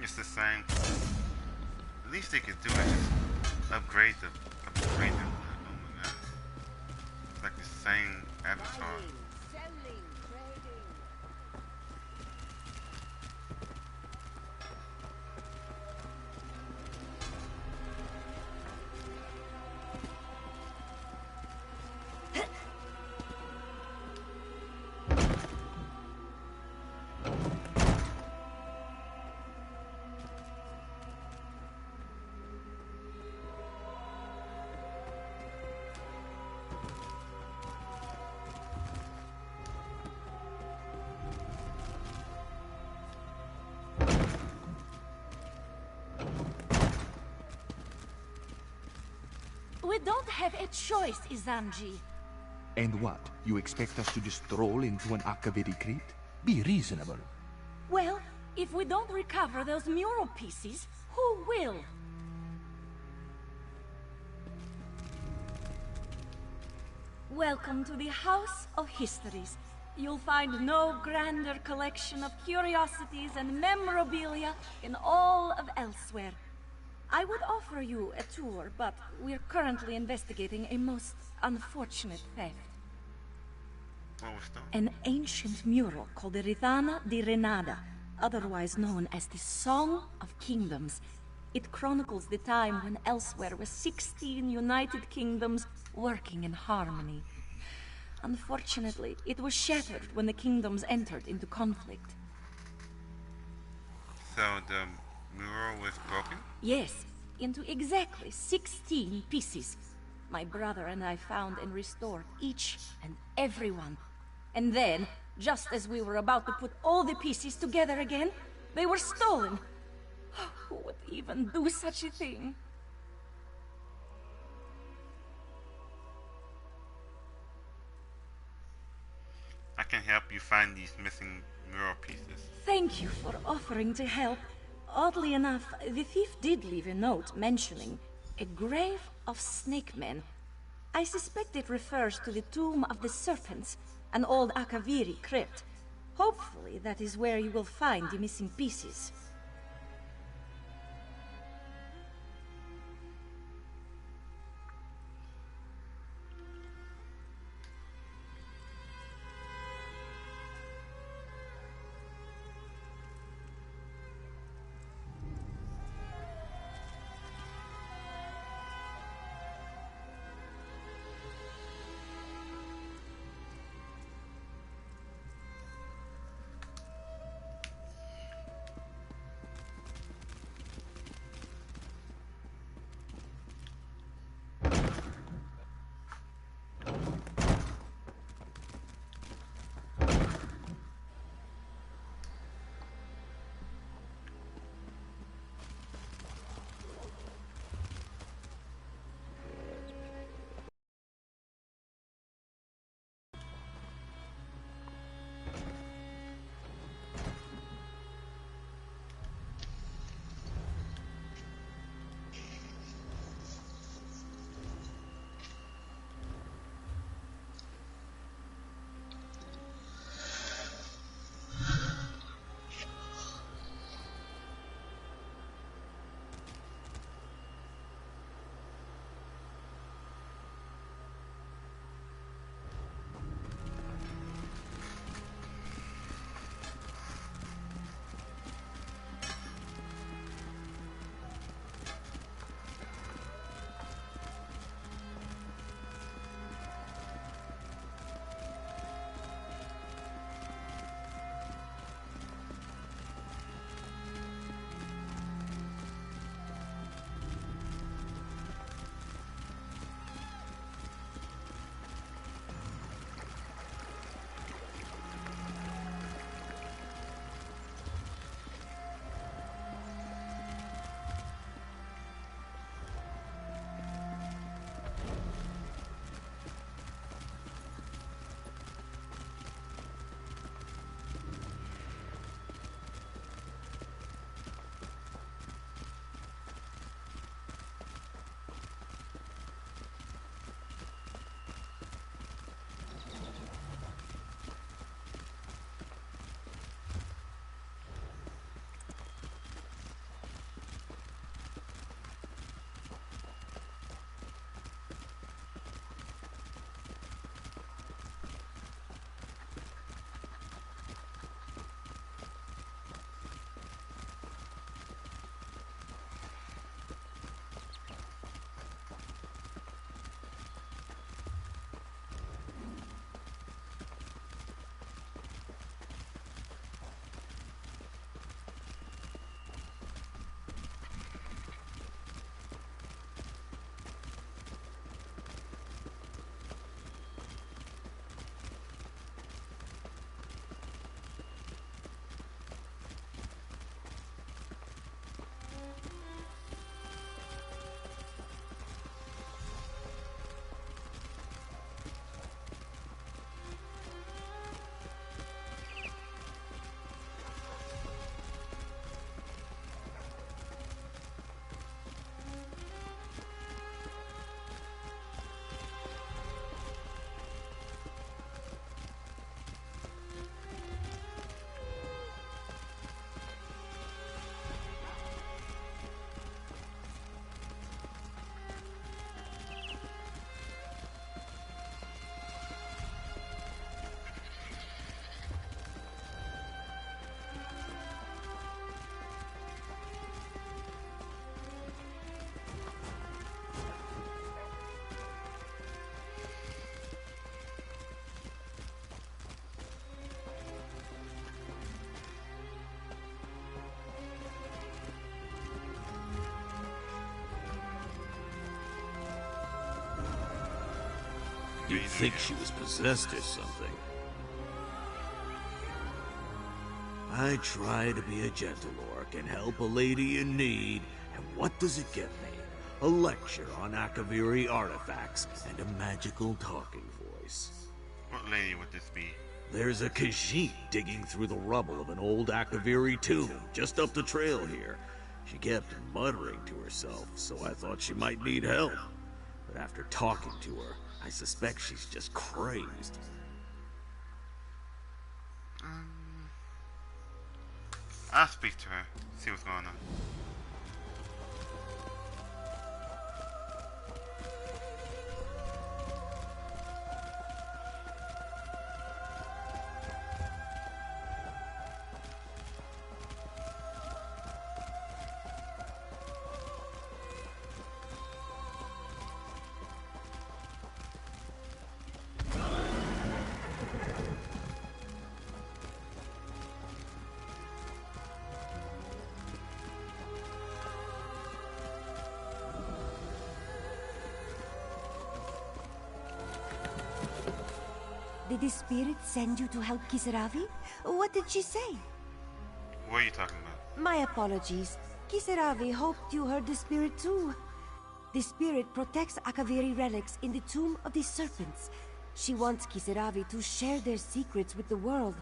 It's the same. The least they could do is just upgrade the. Oh my god. It's like the same avatar. We don't have a choice, Izanji. And what? You expect us to just stroll into an Akaviri Crete? Be reasonable. Well, if we don't recover those mural pieces, who will? Welcome to the House of Histories. You'll find no grander collection of curiosities and memorabilia in all of Elsweyer. I would offer you a tour, but we're currently investigating a most unfortunate theft. What was that? An ancient mural called the Ridana di Renada, otherwise known as the Song of Kingdoms. It chronicles the time when Elsweyer was 16 united kingdoms working in harmony. Unfortunately, it was shattered when the kingdoms entered into conflict. So the mural was broken? Yes, into exactly 16 pieces. My brother and I found and restored each and every one. And then, just as we were about to put all the pieces together again, they were stolen. Who would even do such a thing? I can help you find these missing mural pieces. Thank you for offering to help. Oddly enough, the thief did leave a note mentioning a grave of snake men. I suspect it refers to the Tomb of the Serpents, an old Akaviri crypt. Hopefully that is where you will find the missing pieces. You'd think she was possessed or something. I try to be a gentle orc and help a lady in need, and what does it get me? A lecture on Akaviri artifacts and a magical talking voice. What lady would this be? There's a Khajiit digging through the rubble of an old Akaviri tomb just up the trail here. She kept muttering to herself, so I thought she might need help. But after talking to her, I suspect she's just crazed. I'll speak to her, see what's going on. Did the spirit send you to help Kisaravi? What did she say? What are you talking about? My apologies. Kisaravi hoped you heard the spirit too. The spirit protects Akaviri relics in the Tomb of the Serpents. She wants Kisaravi to share their secrets with the world,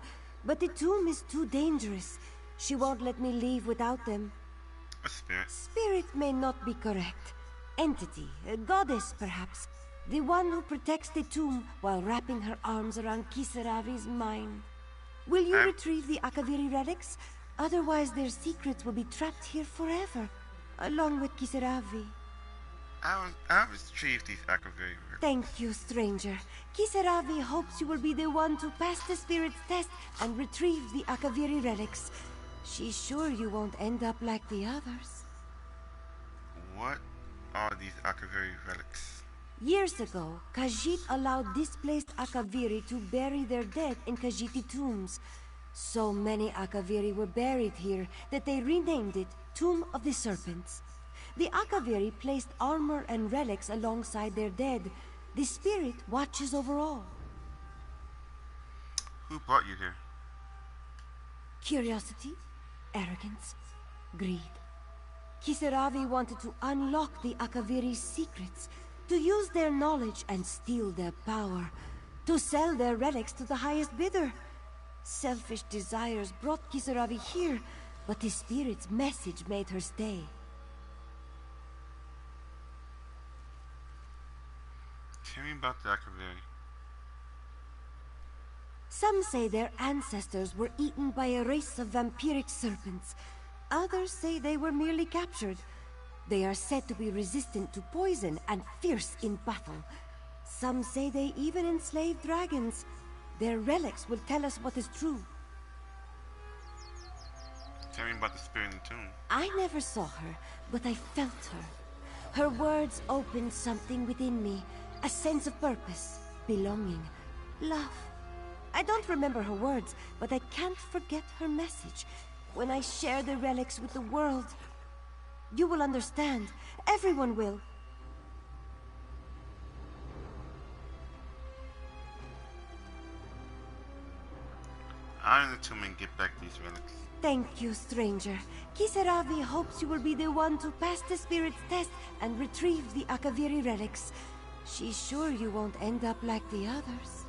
but the tomb is too dangerous. She won't let me leave without them. A spirit? Spirit may not be correct. Entity, a goddess perhaps. The one who protects the tomb while wrapping her arms around Kisaravi's mind. Will you retrieve the Akaviri relics? Otherwise their secrets will be trapped here forever, along with Kisaravi. I'll retrieve these Akaviri relics. Thank you, stranger. Kisaravi hopes you will be the one to pass the spirit's test and retrieve the Akaviri relics. She's sure you won't end up like the others. What are these Akaviri relics? Years ago, Khajiit allowed displaced Akaviri to bury their dead in Khajiiti tombs. So many Akaviri were buried here that they renamed it Tomb of the Serpents. The Akaviri placed armor and relics alongside their dead. The spirit watches over all. Who brought you here? Curiosity, arrogance, greed. Kisaravi wanted to unlock the Akaviri's secrets, to use their knowledge and steal their power, to sell their relics to the highest bidder. Selfish desires brought Kisaravi here, but the spirit's message made her stay. Tell me about the Akaviri. Some say their ancestors were eaten by a race of vampiric serpents. Others say they were merely captured. They are said to be resistant to poison and fierce in battle. Some say they even enslaved dragons. Their relics will tell us what is true. Tell me about the spirit in the tomb. I never saw her, but I felt her. Her words opened something within me, a sense of purpose, belonging, love. I don't remember her words, but I can't forget her message. When I share the relics with the world, you will understand. Everyone will. I'll in the tomb and get back these relics. Thank you, stranger. Kisaravi hopes you will be the one to pass the spirit's test and retrieve the Akaviri relics. She's sure you won't end up like the others.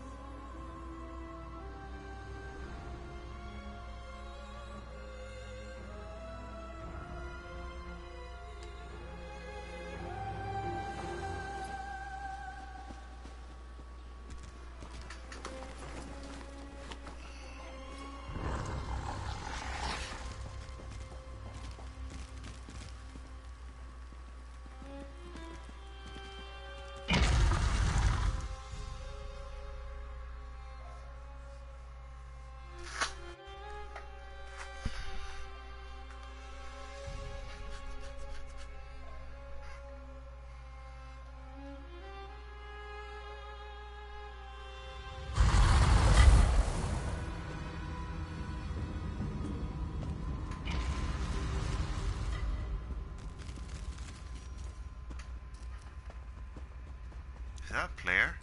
Is that a player?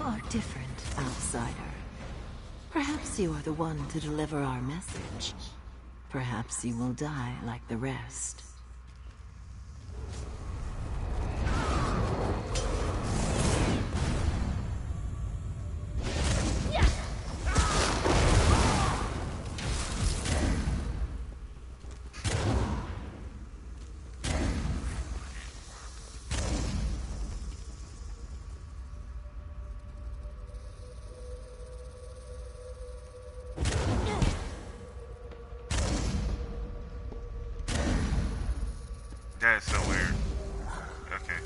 are different, outsider. Perhaps you are the one to deliver our message. Perhaps you will die like the rest. That is so weird. Okay.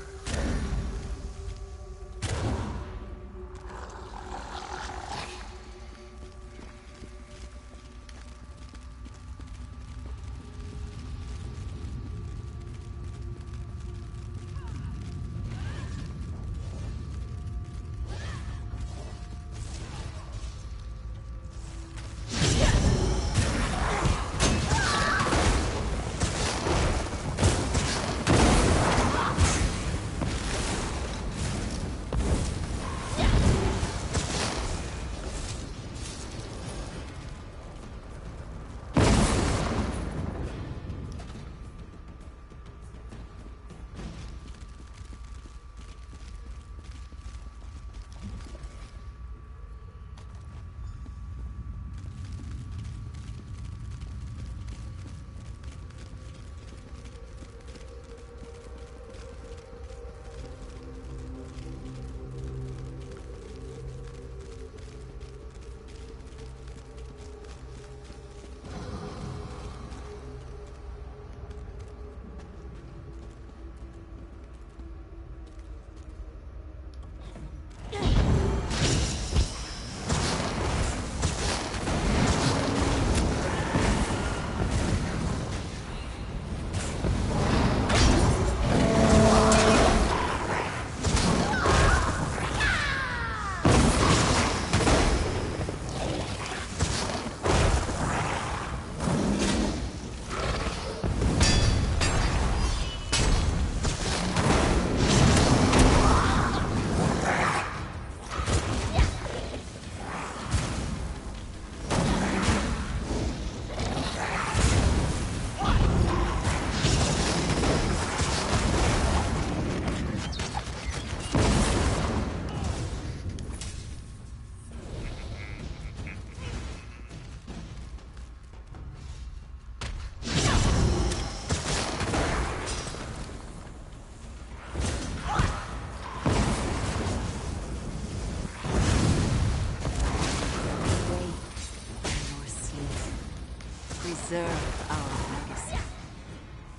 Preserve our legacy.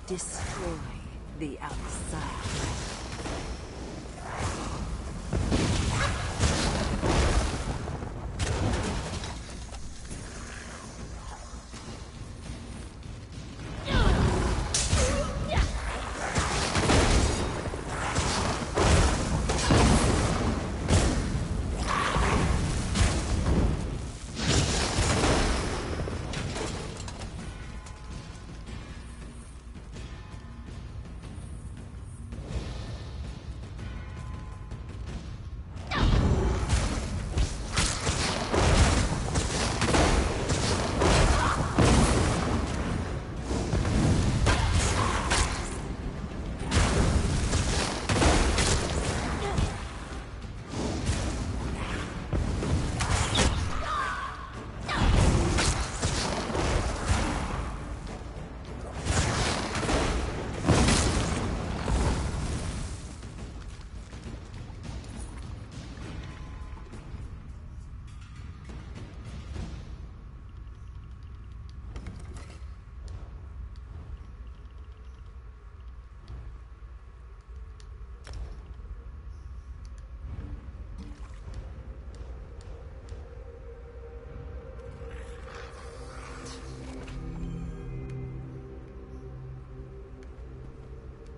Destroy the outside.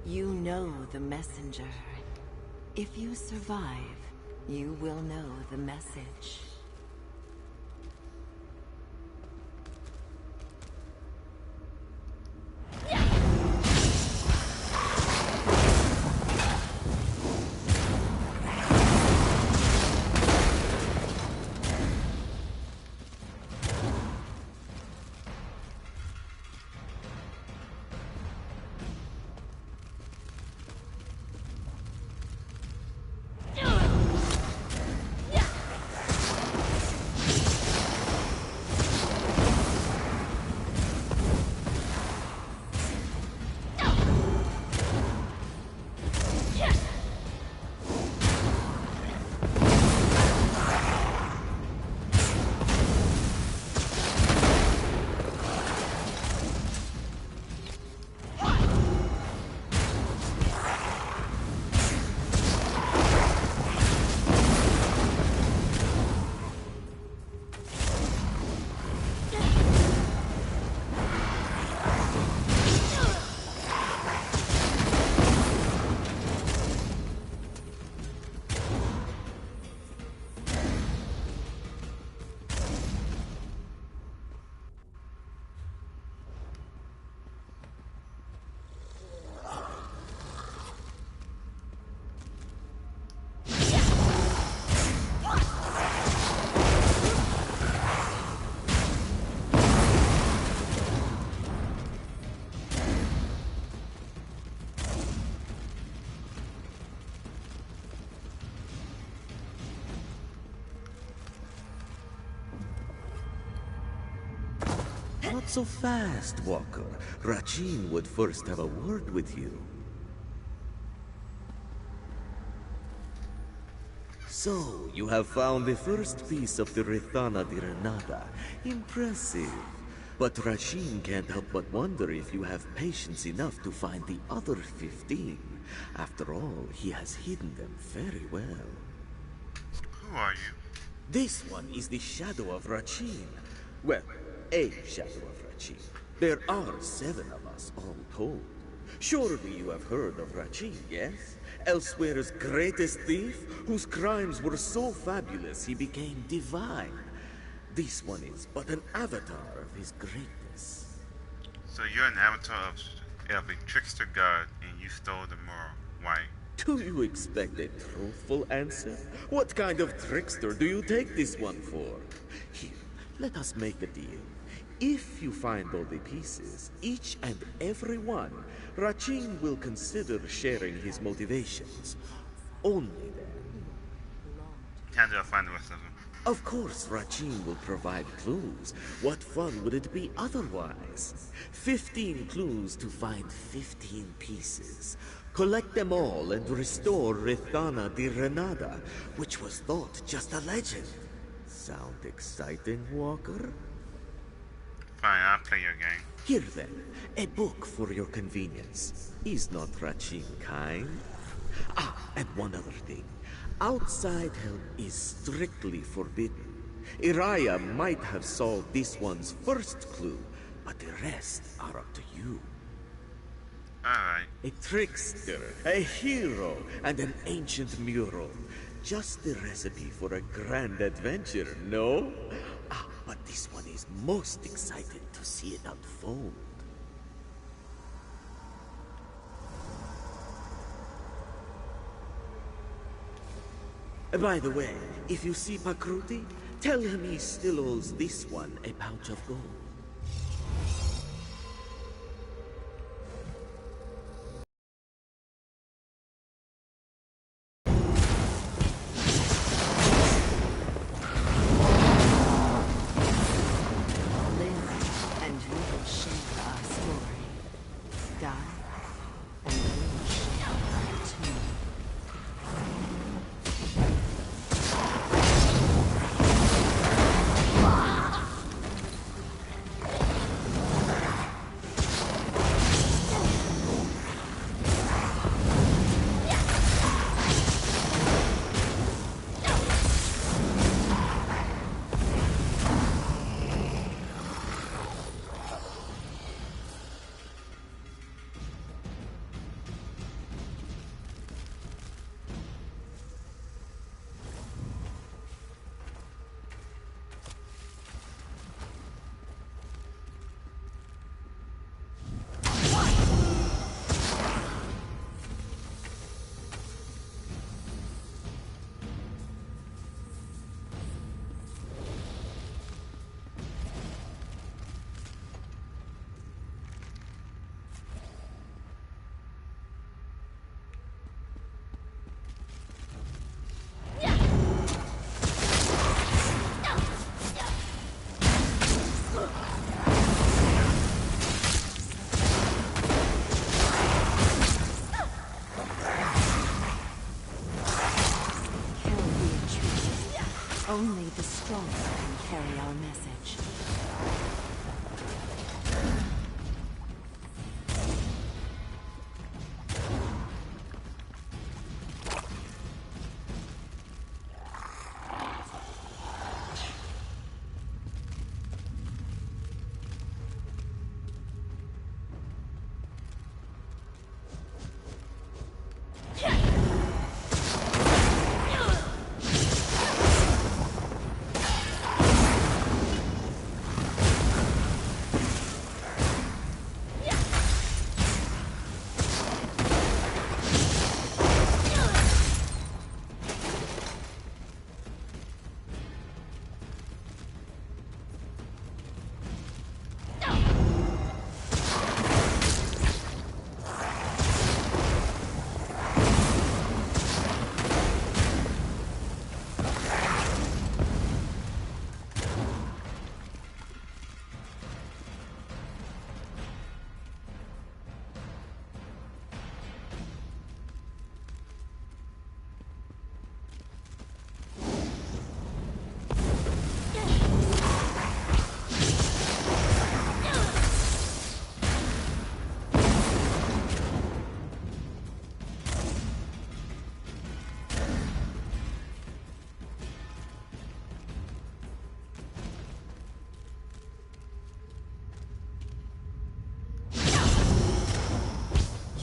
You know the messenger. If you survive, you will know the message. Not so fast, Walker. Rachin would first have a word with you. So, you have found the first piece of the Rithana di Renata. Impressive. But Rachin can't help but wonder if you have patience enough to find the other 15. After all, he has hidden them very well. Who are you? This one is the shadow of Rachin. Well, a shadow of Rachin. There are 7 of us, all told. Surely you have heard of Rachin, yes? Elsweyer's greatest thief, whose crimes were so fabulous he became divine. This one is but an avatar of his greatness. So you're an avatar of a trickster god, and you stole the moral. Why? Do you expect a truthful answer? What kind of trickster do you take this one for? Here, let us make a deal. If you find all the pieces, each and every one, Rachin will consider sharing his motivations. Only then. How do I find the rest of them? Of course, Rachin will provide clues. What fun would it be otherwise? 15 clues to find 15 pieces. Collect them all and restore Rithana di Renada, which was thought just a legend. Sound exciting, Walker? Fine, I'll play your game. Here then, a book for your convenience. Is not Rachin kind? Ah, and one other thing. Outside help is strictly forbidden. Iraya might have solved this one's first clue, but the rest are up to you. Alright. A trickster, a hero, and an ancient mural. Just the recipe for a grand adventure, no? Ah, but this one is most excited to see it unfold. By the way, if you see Pakruti, tell him he still owes this one a pouch of gold. Only the strong can carry our message.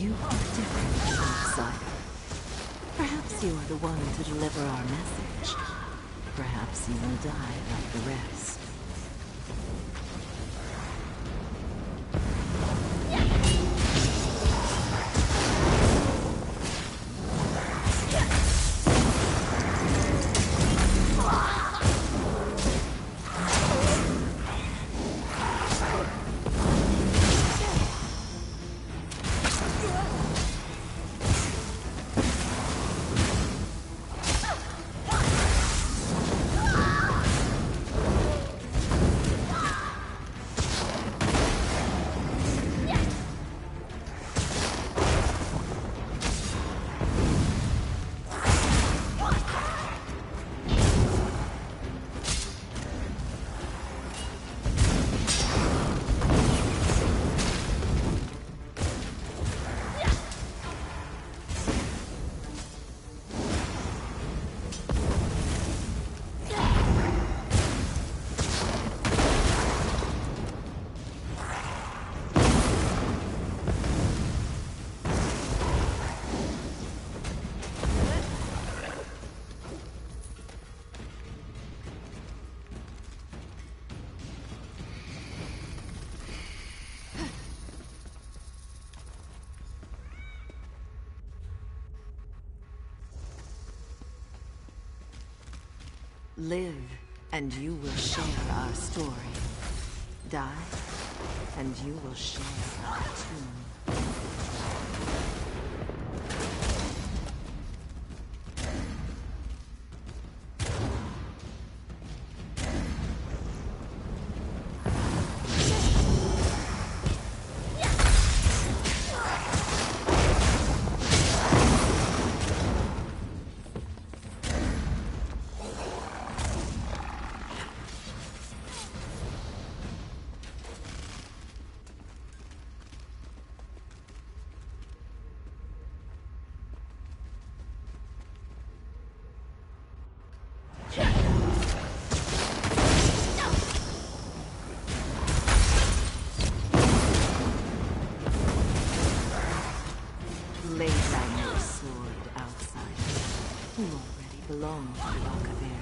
You are different, outsider. Perhaps you are the one to deliver our message. Perhaps you will die like the rest. Live, and you will share our story. Die, and you will share our tomb. Lay down your sword, outsider. You already belong to Akaveri.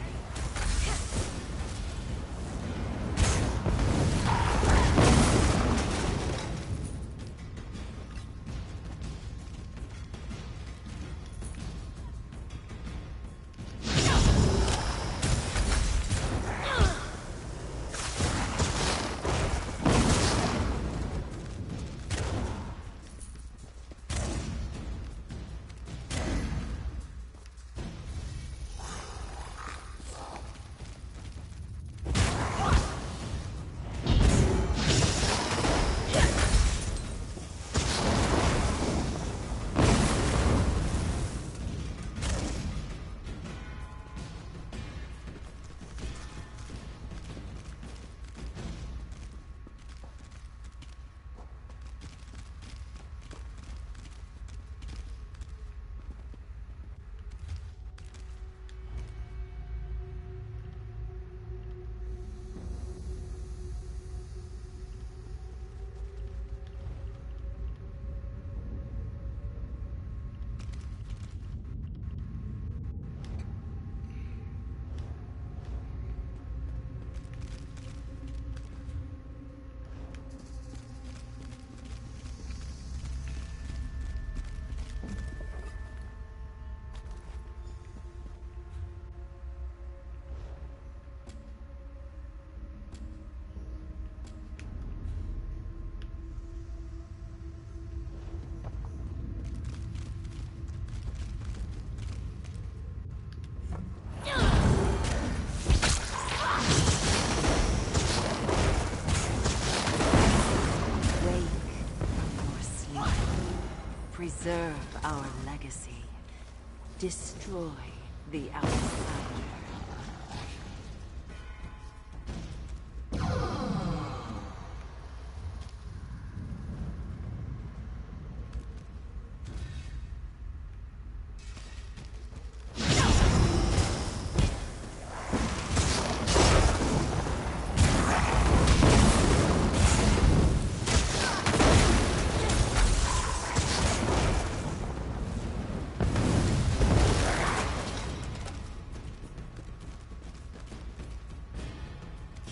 Preserve our legacy. Destroy the outsider.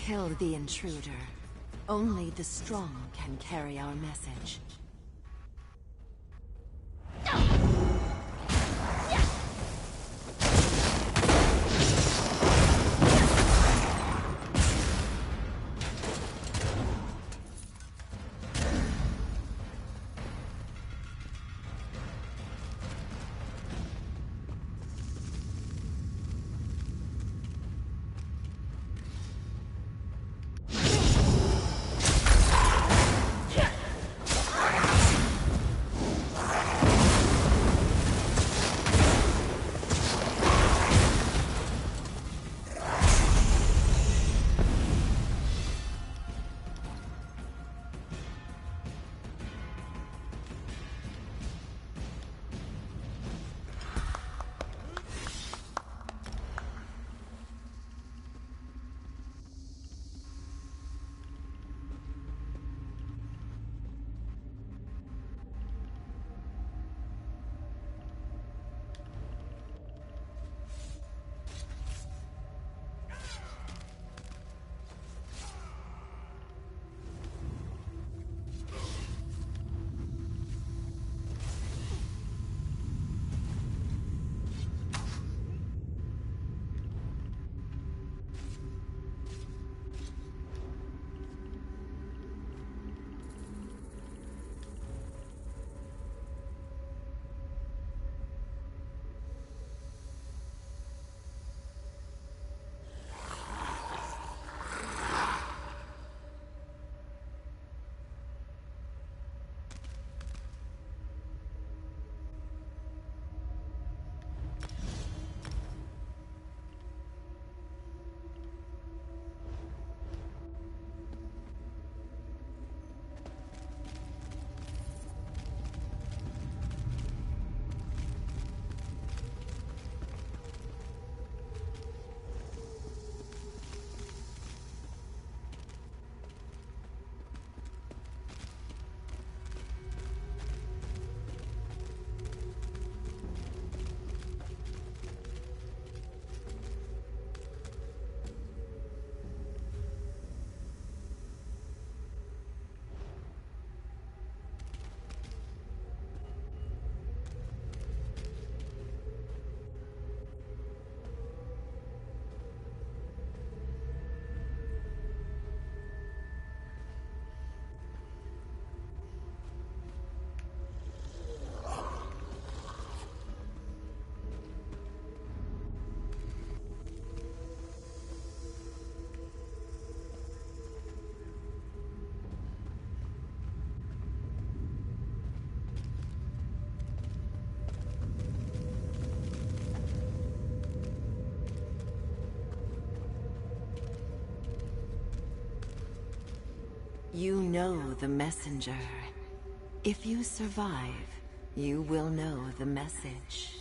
Tell the intruder. Only the strong can carry our message. You know the messenger. If you survive, you will know the message.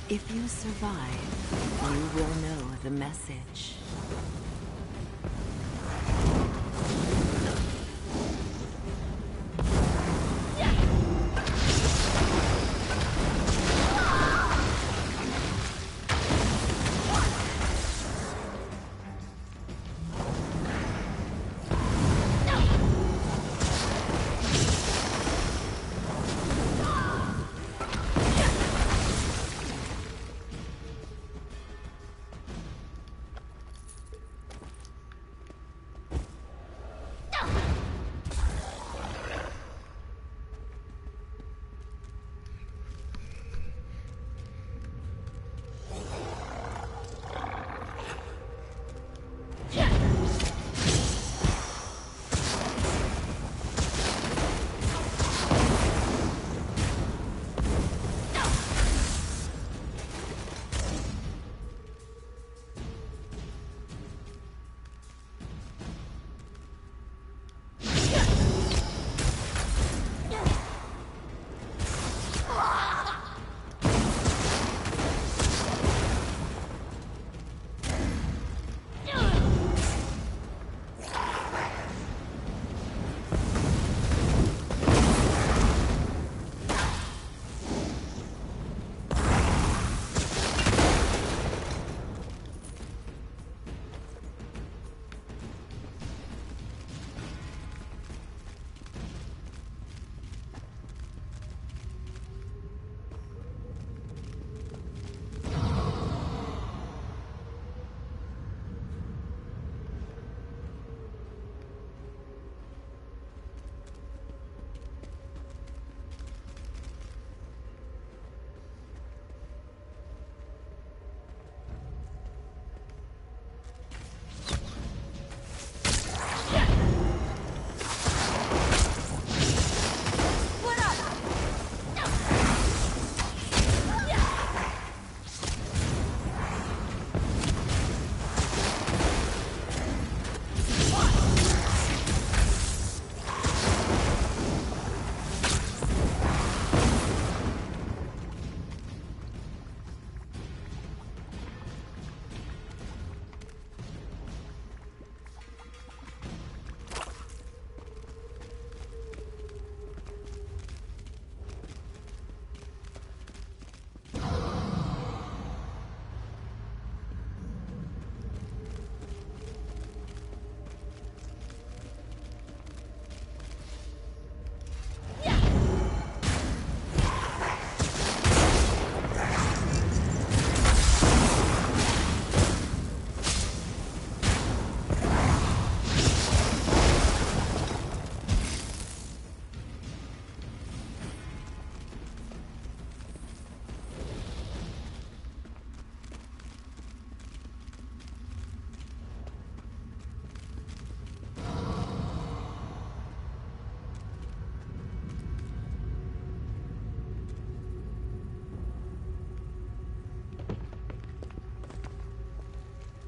If you survive, you will know the message.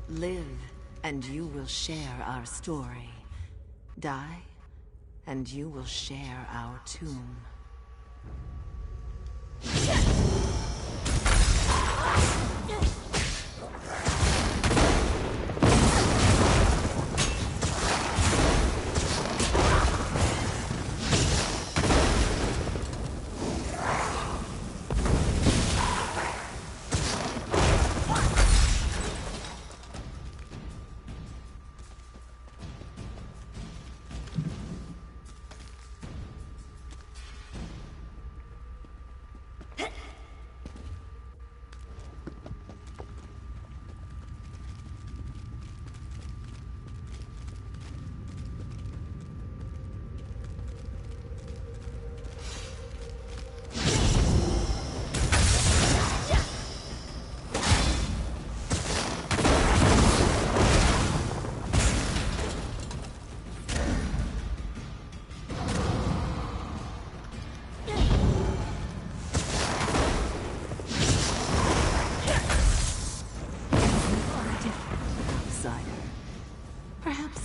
Live, and you will share our story. Die, and you will share our tomb.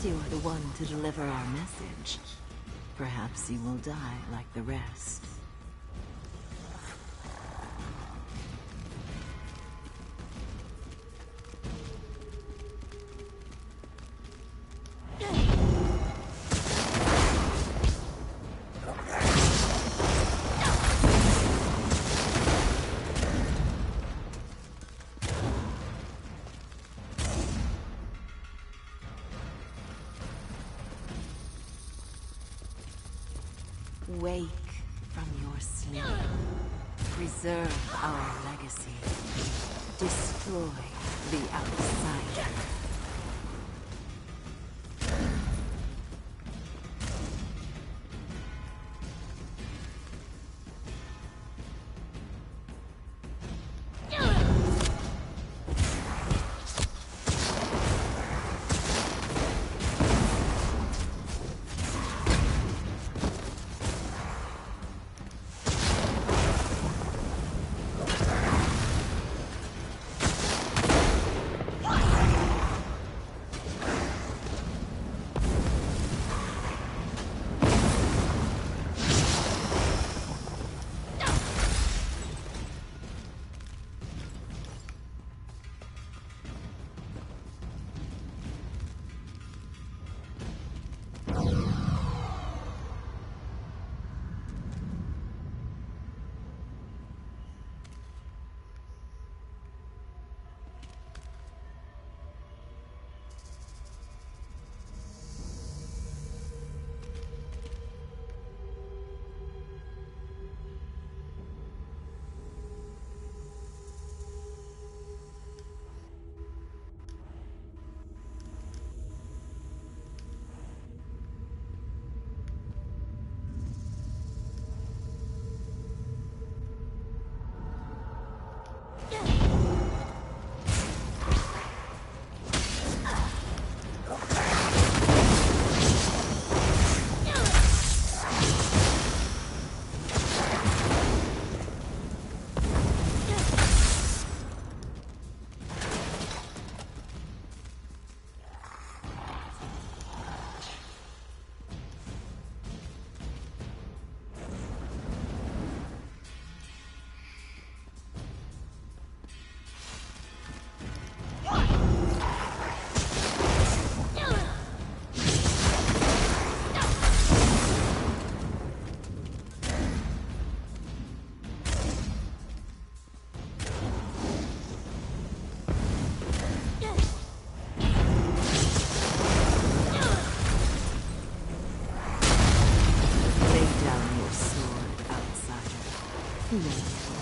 You are the one to deliver our message. Perhaps you will die like the rest. from your sleep. Preserve our legacy. Destroy the outsider.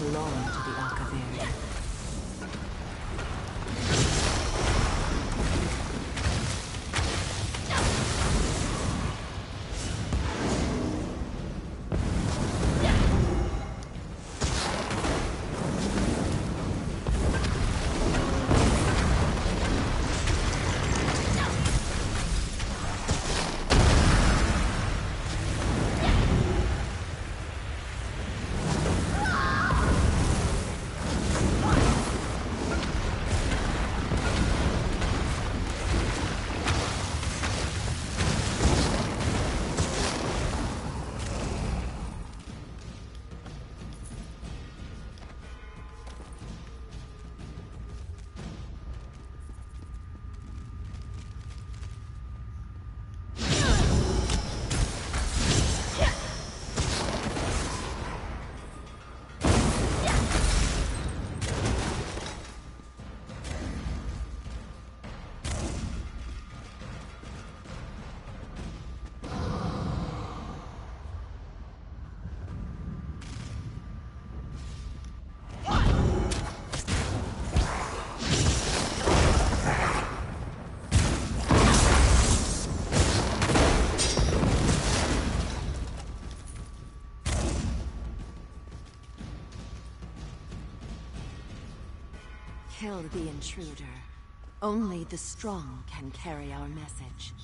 Belong to the Archivary. Kill the intruder. Only the strong can carry our message.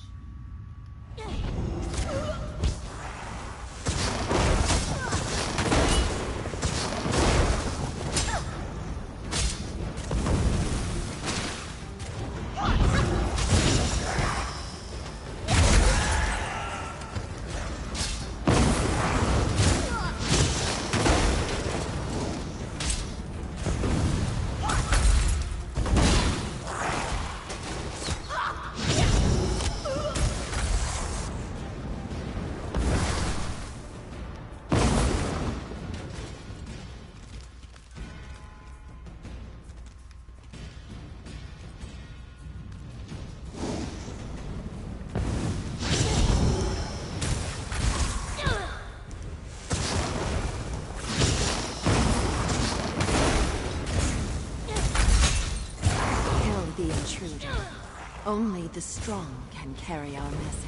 Only the strong can carry our message.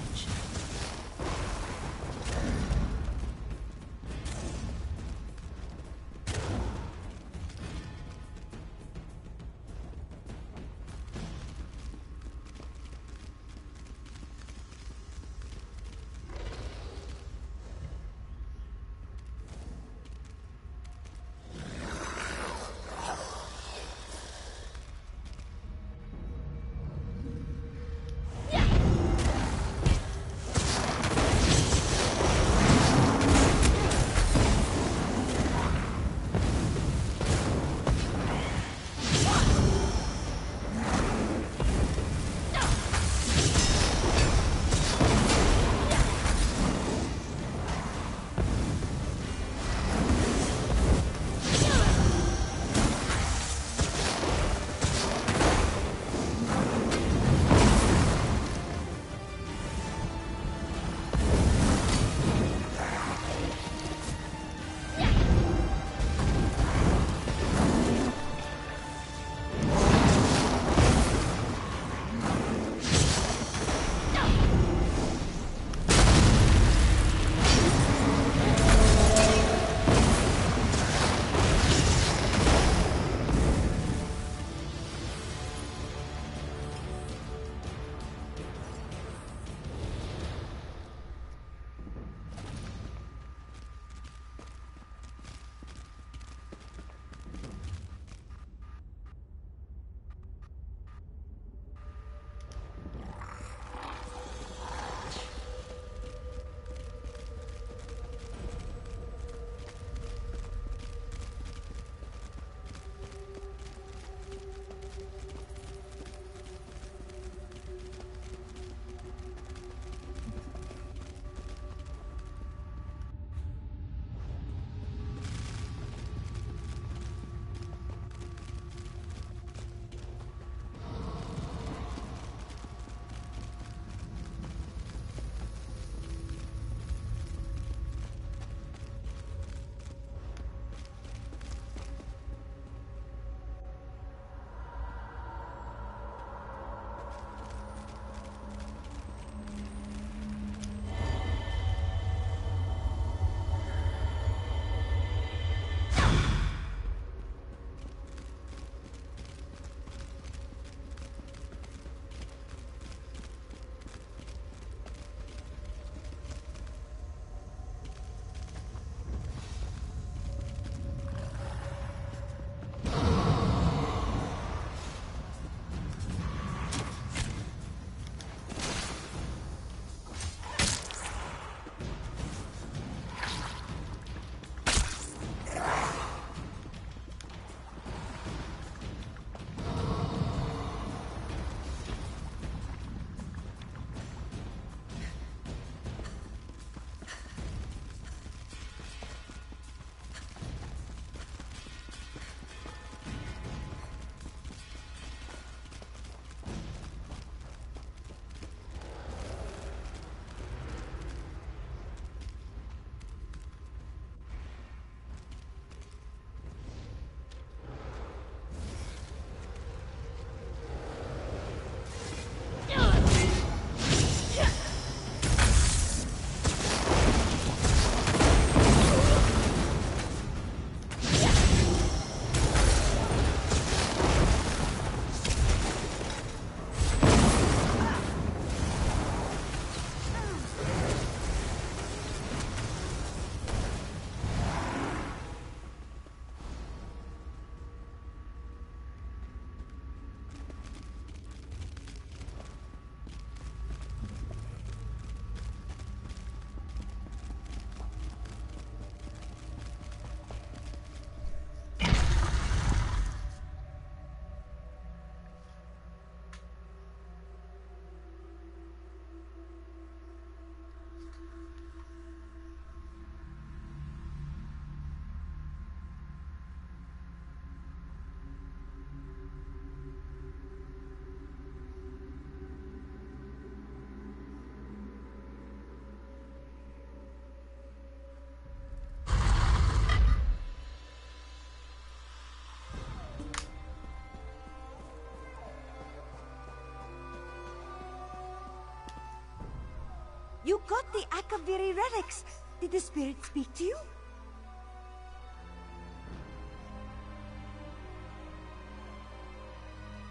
got the Akaviri relics. Did the spirit speak to you?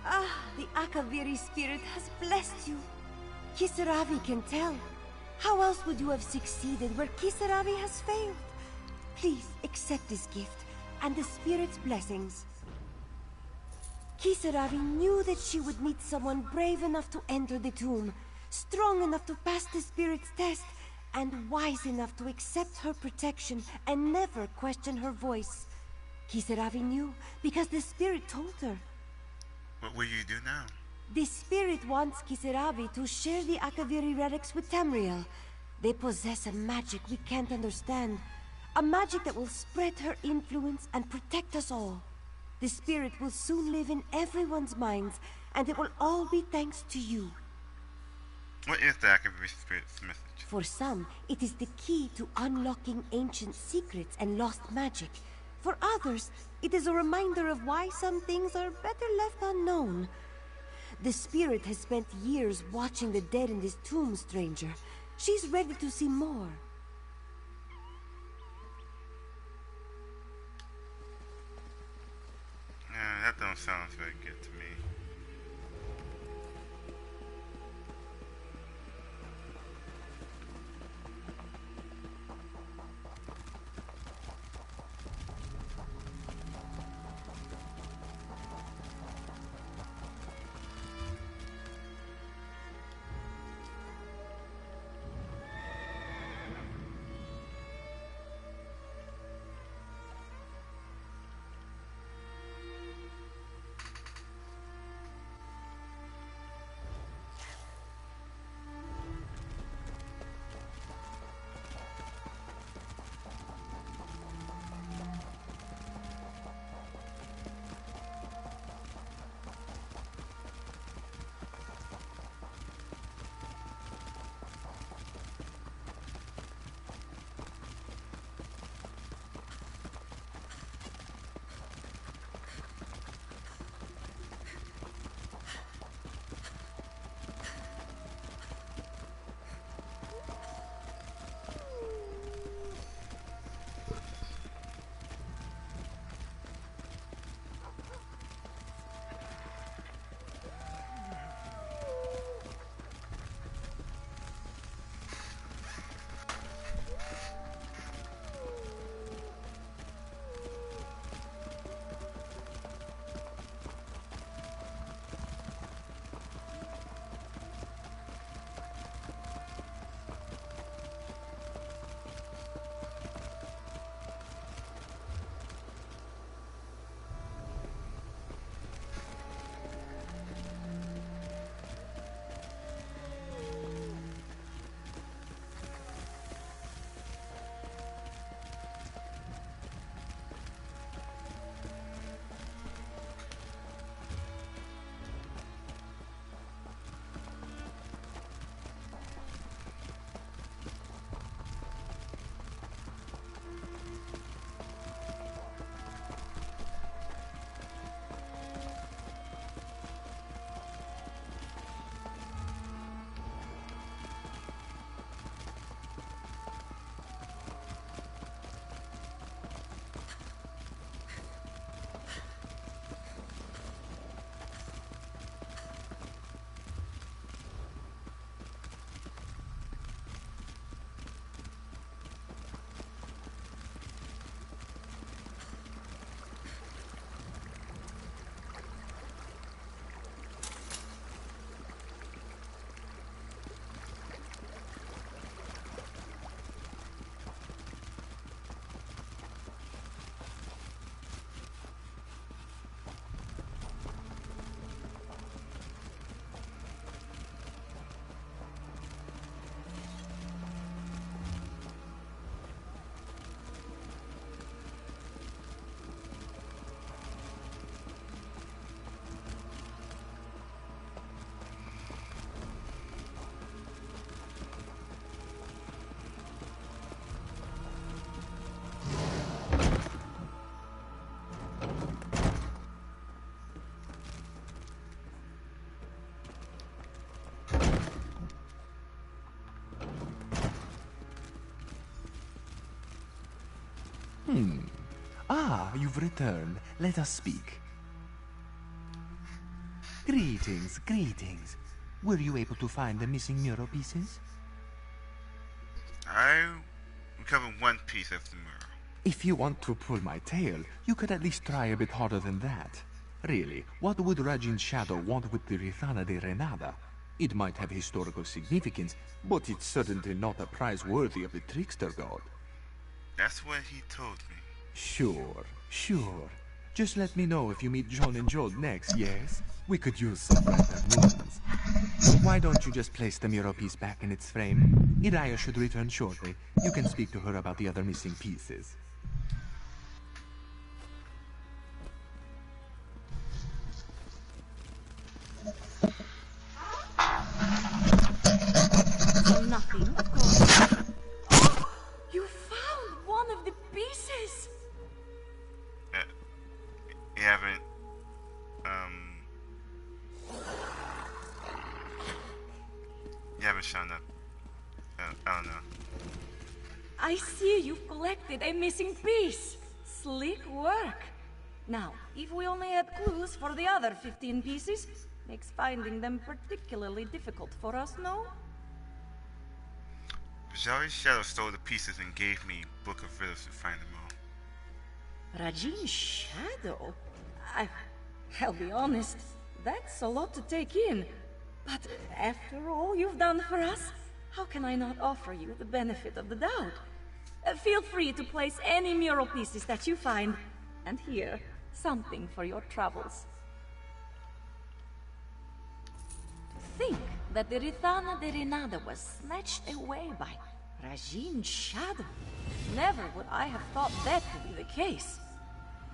Ah, the Akaviri spirit has blessed you. Kisaravi can tell. How else would you have succeeded where Kisaravi has failed? Please accept this gift and the spirit's blessings. Kisaravi knew that she would need someone brave enough to enter the tomb, strong enough to pass the spirit's test, and wise enough to accept her protection and never question her voice. Kisaravi knew because the spirit told her. What will you do now? The spirit wants Kisaravi to share the Akaviri relics with Tamriel. They possess a magic we can't understand. A magic that will spread her influence and protect us all. The spirit will soon live in everyone's minds, and it will all be thanks to you. What is the Akaviri Spirit's message? For some, it is the key to unlocking ancient secrets and lost magic. For others, it is a reminder of why some things are better left unknown. The spirit has spent years watching the dead in this tomb, stranger. She's ready to see more. That don't sound very good to me. Ah, you've returned. Let us speak. Greetings, greetings. Were you able to find the missing mural pieces? I recovered one piece of the mural. If you want to pull my tail, you could at least try a bit harder than that. Really, what would Rajin's shadow want with the Rithana de Renada? It might have historical significance, but it's certainly not a prize worthy of the trickster god. That's what he told me. Sure, sure. Just let me know if you meet John and Joel next, yes? We could use some brighter moons. Why don't you just place the mural piece back in its frame? Iraya should return shortly. You can speak to her about the other missing pieces. For nothing, of course. Oh, you found one of the pieces! You haven't, you haven't shown up. I don't know. I see you've collected a missing piece. Slick work. Now, if we only had clues for the other 15 pieces, makes finding them particularly difficult for us, no? Vajari's shadow stole the pieces and gave me Book of Riddles to find them all. Rajin's shadow? I'll be honest, that's a lot to take in. But after all you've done for us, how can I not offer you the benefit of the doubt? Feel free to place any mural pieces that you find, and here, something for your troubles. To think that the Rithana de Renada was snatched away by Rajin's shadow. Never would I have thought that to be the case.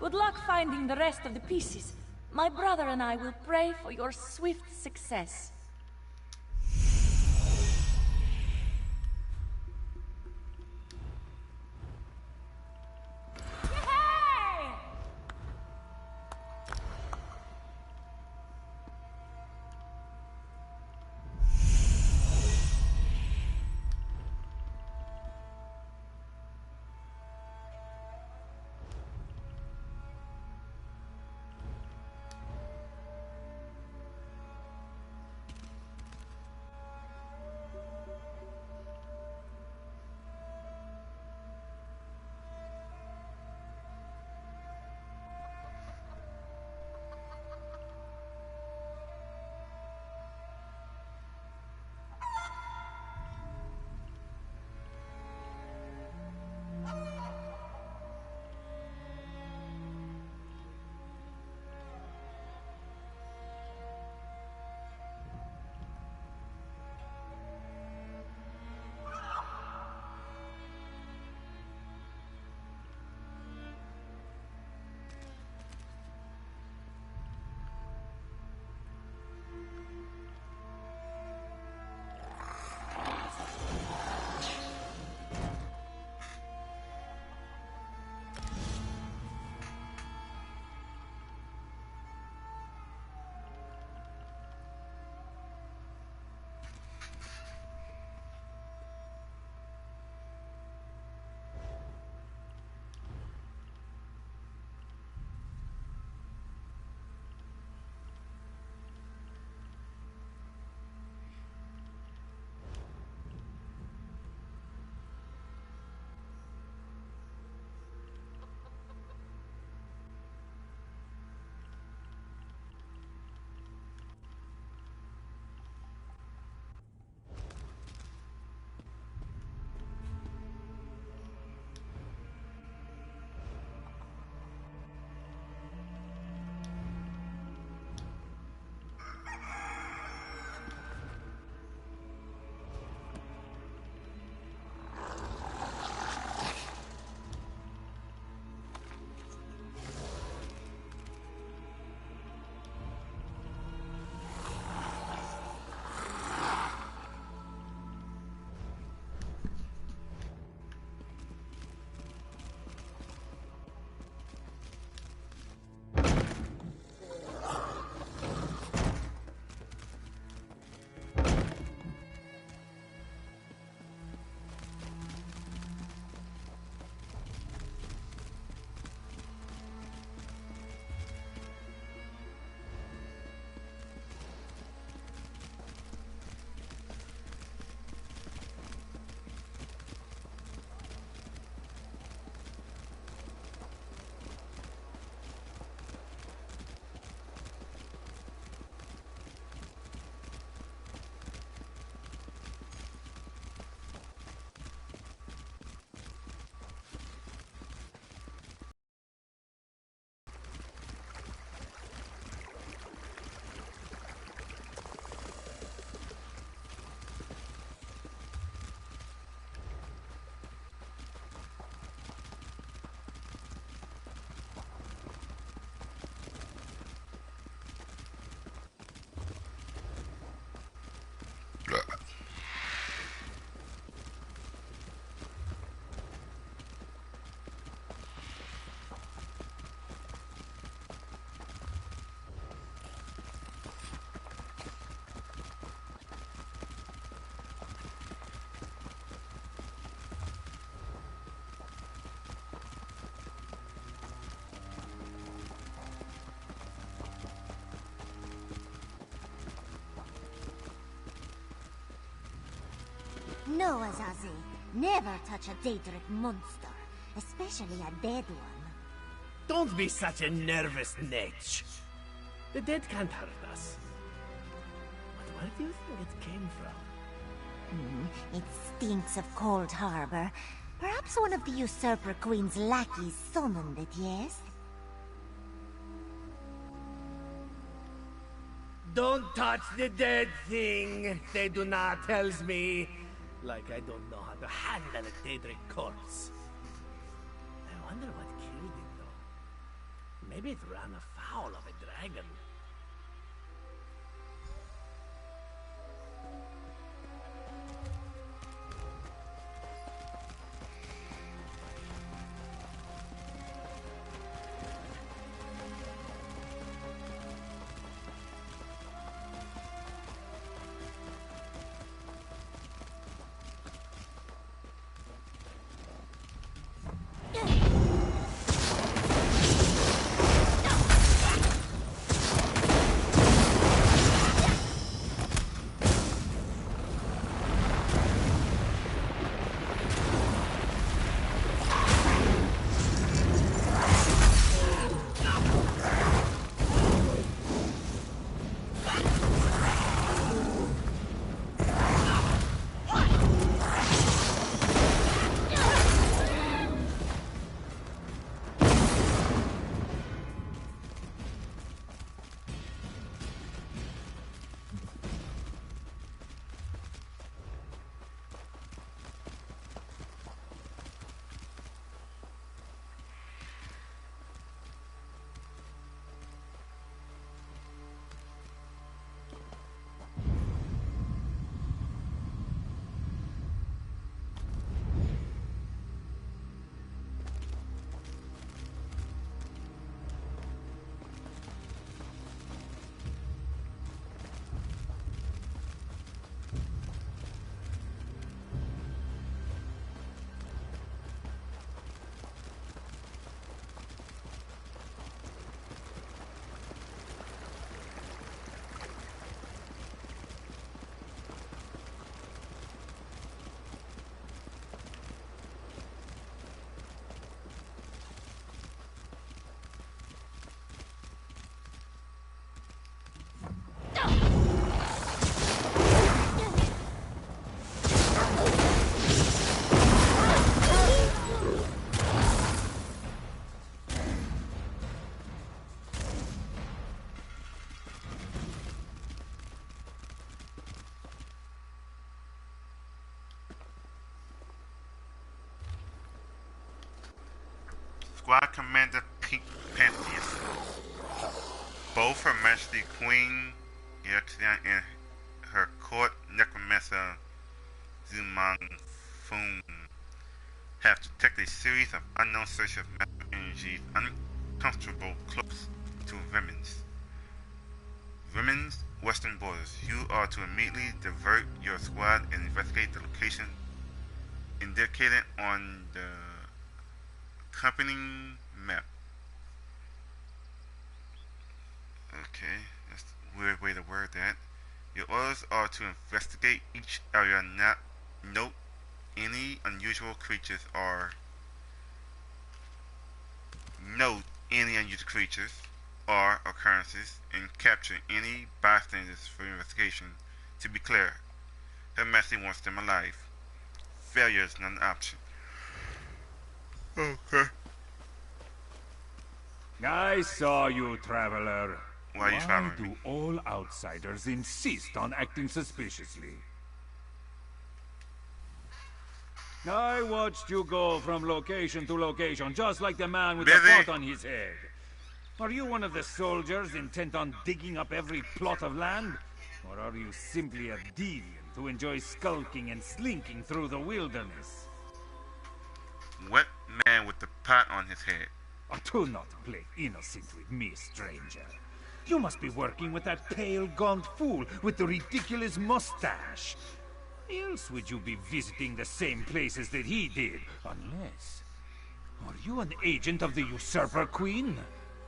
Good luck finding the rest of the pieces. My brother and I will pray for your swift success. No, Azazi. Never touch a Daedric monster. Especially a dead one. Don't be such a nervous netch. The dead can't hurt us. But where do you think it came from? It stinks of Cold Harbor. Perhaps one of the Usurper Queen's lackeys summoned it, yes? Don't touch the dead thing, they do not tells me. Like I don't know how to handle a Daedric corpse. I wonder what killed it, though. Maybe it ran afoul of a dragon. Squad Commander Pink Pantheus. Both Her Majesty Queen Eoxian and her court necromancer Zumang Foom have detected a series of unknown sources of magical energies uncomfortable close to Rimmons. Rimmons' western borders. You are to immediately divert your squad and investigate the location indicated on the accompanying map. Okay, that's a weird way to word that. Your orders are to investigate each area, not note any unusual creatures or occurrences, and capture any bystanders for investigation. To be clear, Her Majesty wants them alive. Failure is not an option. Okay. I saw you, traveler. Why are you following do me? all outsiders insist on acting suspiciously? I watched you go from location to location, just like the man with the pot on his head. Are you one of the soldiers intent on digging up every plot of land? Or are you simply a deviant who enjoys skulking and slinking through the wilderness? What man with the pot on his head? Do not play innocent with me, stranger. You must be working with that pale, gaunt fool with the ridiculous mustache. Why else would you be visiting the same places that he did? Unless... Are you an agent of the Usurper Queen?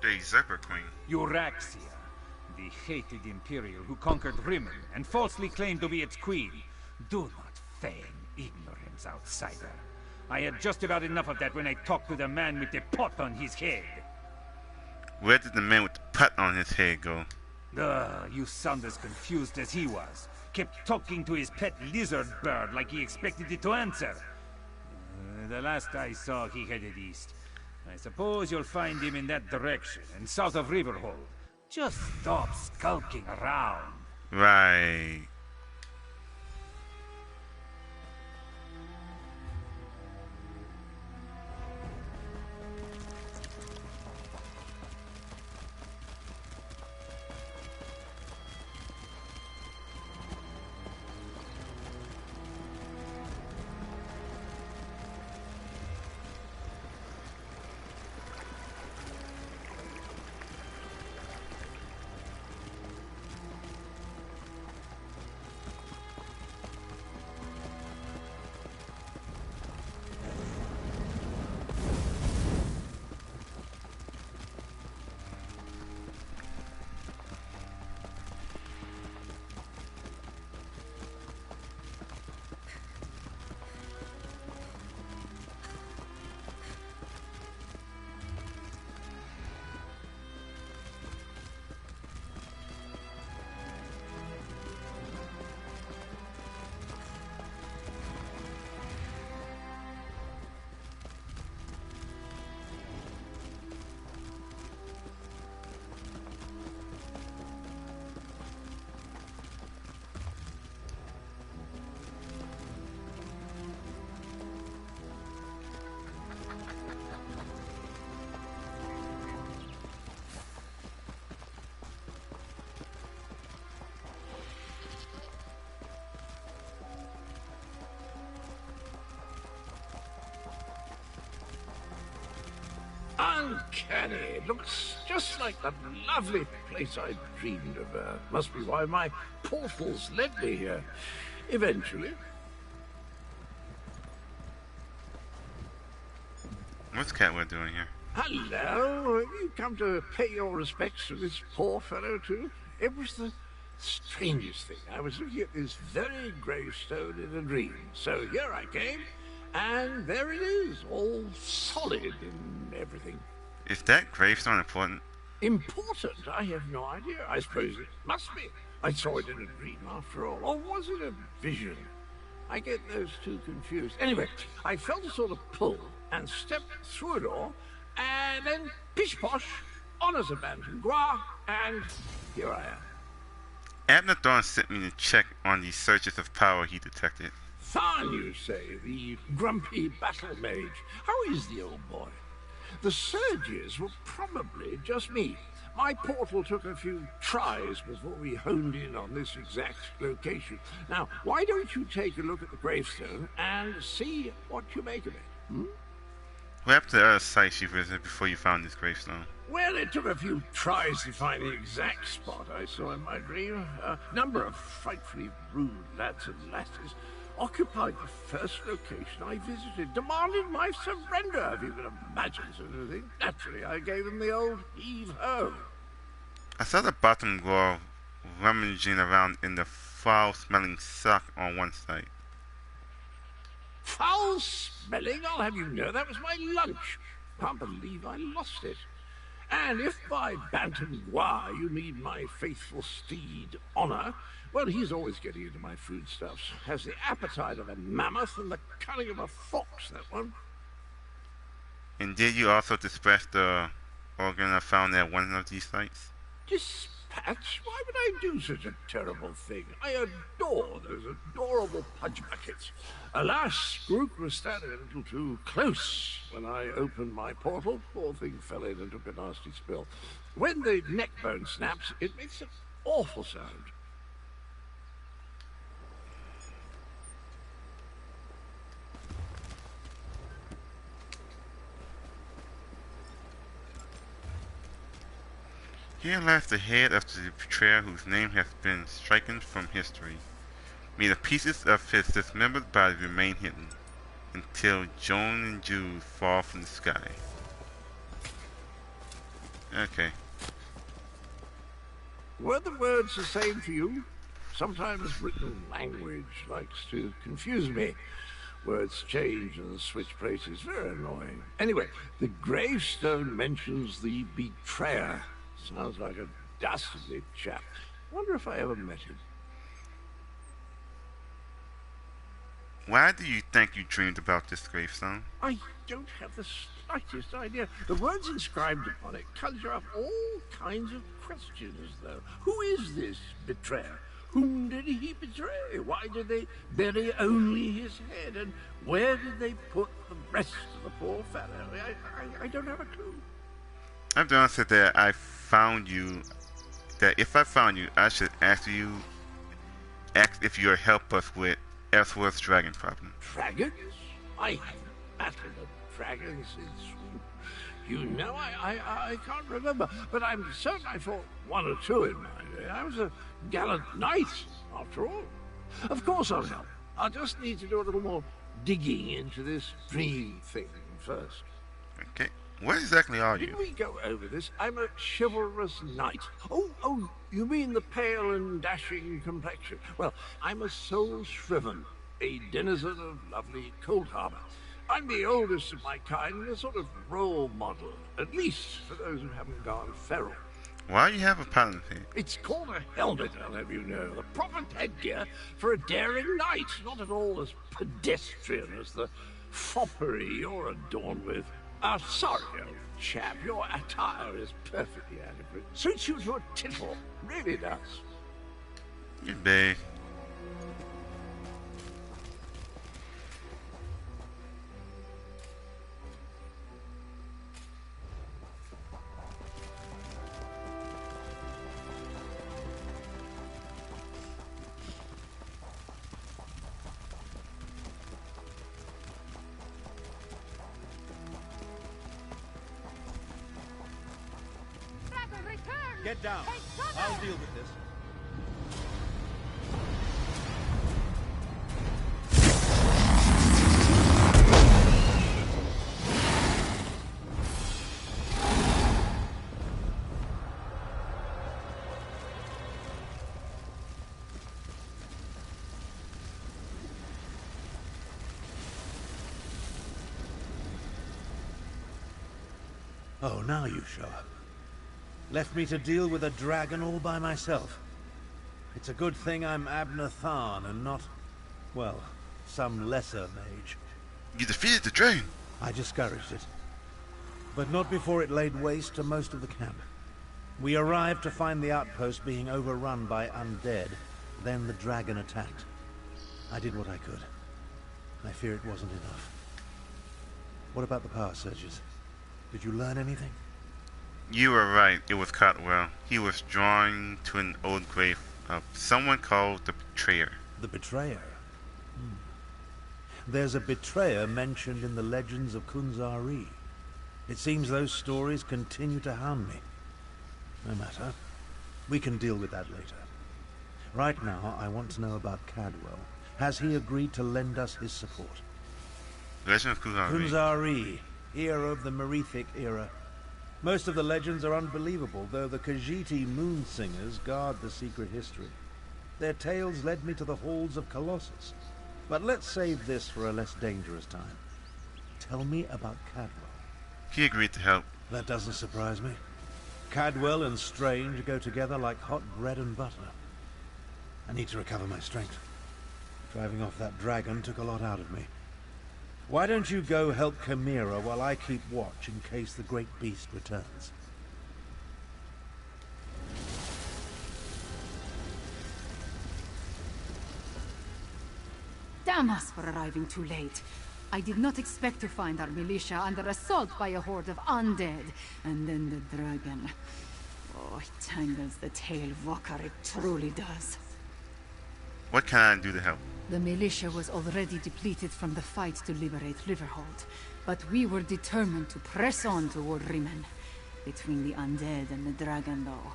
The Usurper Queen? Euraxia, the hated Imperial who conquered Rimmon and falsely claimed to be its queen. Do not feign Ignorance, outsider. I had just about enough of that when I talked to the man with the pot on his head. Where did the man with the pot on his head go? You sound as confused as he was. Kept talking to his pet lizard bird like he expected it to answer. The last I saw, he headed east. I suppose you'll find him in that direction, and south of Riverhold. Just stop skulking around. Right. Uncanny. Looks just like the lovely place I dreamed of. Must be why my portals led me here. Eventually. What's Catware doing here? Hello. Have you come to pay your respects to this poor fellow, too? It was the strangest thing. I was looking at this very gravestone in a dream. So here I came, and there it is, all solid and everything. Is that gravestone important? Important? I have no idea. I suppose it must be. I saw it in a dream after all. Or was it a vision? I get those two confused. Anyway, I felt a sort of pull and stepped through a door, and then pish-posh, honours a Bantam Gua, and here I am. Abner Thorne sent me to check on the surges of power he detected. Tharn, you say, the grumpy battle mage. How is the old boy? The surges were probably just me. My portal took a few tries before we honed in on this exact location. Now, why don't you take a look at the gravestone and see what you make of it? Hmm? What happened to the other sites you visited before you found this gravestone? Well, it took a few tries to find the exact spot I saw in my dream. A number of frightfully rude lads and lasses occupied the first location I visited, demanded my surrender, if you can imagine such a thing. Naturally, I gave them the old heave-ho. I saw the bottom girl rummaging around in the foul-smelling sock on one site. Foul-smelling? I'll have you know that was my lunch. Can't believe I lost it. And if by Bantam Gua you mean my faithful steed, Honor, well, he's always getting into my foodstuffs. Has the appetite of a mammoth and the cunning of a fox, that one. And did you also dispatch the organ I found at one of these sites? Dispatch? Why would I do such a terrible thing? I adore those adorable punch buckets. Alas, Groot was standing a little too close when I opened my portal. Poor thing fell in and took a nasty spill. When the neck bone snaps, it makes an awful sound. Here lies the head of the betrayer whose name has been stricken from history. May the pieces of his dismembered body remain hidden until Joan and Jude fall from the sky. Okay. Were the words the same for you? Sometimes written language likes to confuse me. Words change and switch places. Very annoying. Anyway, the gravestone mentions the betrayer. Sounds like a dastardly chap. Wonder if I ever met him. Why do you think you dreamed about this gravestone? I don't have the slightest idea. The words inscribed upon it conjure up all kinds of questions, though. Who is this betrayer? Whom did he betray? Why did they bury only his head? And where did they put the rest of the poor fellow? I don't have a clue. I'm the answer that I found you. That if I found you, I should ask if you'll help us with Elsweyer's dragon problem. Dragons? I haven't battled a dragon since... You know, I can't remember, but I'm certain I fought one or two in my day. I was a gallant knight, after all. Of course I'll help. I'll just need to do a little more digging into this dream thing first. Okay. What exactly are you? Didn't we go over this? I'm a chivalrous knight. Oh, you mean the pale and dashing complexion? Well, I'm a soul shriven, a denizen of lovely Cold Harbor. I'm the oldest of my kind and a sort of role model, at least for those who haven't gone feral. Why do you have a pattern here? It's called a helmet, I'll have you know. The proper headgear for a daring knight, not at all as pedestrian as the foppery you're adorned with. Sorry, old chap, your attire is perfectly adequate. Suits you to a tittle, really does. Good day. Get down. I'll deal with this. Oh, now you show up. Left me to deal with a dragon all by myself. It's a good thing I'm Abner Tharn and not, well, some lesser mage. You defeated the dragon? I discouraged it. But not before it laid waste to most of the camp. We arrived to find the outpost being overrun by undead. Then the dragon attacked. I did what I could. I fear it wasn't enough. What about the power surges? Did you learn anything? You were right. It was Cotwell. He was drawn to an old grave of someone called the Betrayer. The Betrayer? There's a betrayer mentioned in the legends of Kunzari. It seems those stories continue to hound me. No matter. We can deal with that later. Right now, I want to know about Cadwell. Has he agreed to lend us his support? Legend of Kunzari. Kunzari, hero of the Merethic era. Most of the legends are unbelievable, though the Khajiiti moon singers guard the secret history. Their tales led me to the halls of Colossus. But let's save this for a less dangerous time. Tell me about Cadwell. He agreed to help. That doesn't surprise me. Cadwell and Strange go together like hot bread and butter. I need to recover my strength. Driving off that dragon took a lot out of me. Why don't you go help Chimera while I keep watch in case the great beast returns? Damn us for arriving too late. I did not expect to find our militia under assault by a horde of undead. And then the dragon. Oh, it tangles the tail, Vokar, it truly does. What can I do to help? The militia was already depleted from the fight to liberate Riverhold, but we were determined to press on toward Rimen. Between the undead and the dragon, though,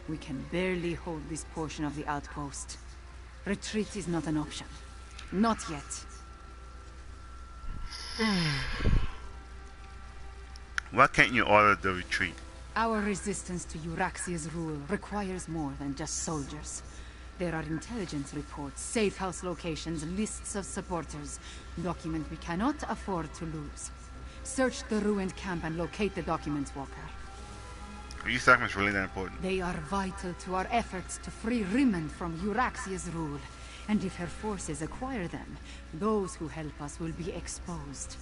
we can barely hold this portion of the outpost. Retreat is not an option. Not yet. Why can't you order the retreat? Our resistance to Euraxia's rule requires more than just soldiers. There are intelligence reports, safe house locations, lists of supporters. Document we cannot afford to lose. Search the ruined camp and locate the documents, Walker. Are these documents really that important? They are vital to our efforts to free Rimmon from Euraxia's rule. And if her forces acquire them, those who help us will be exposed.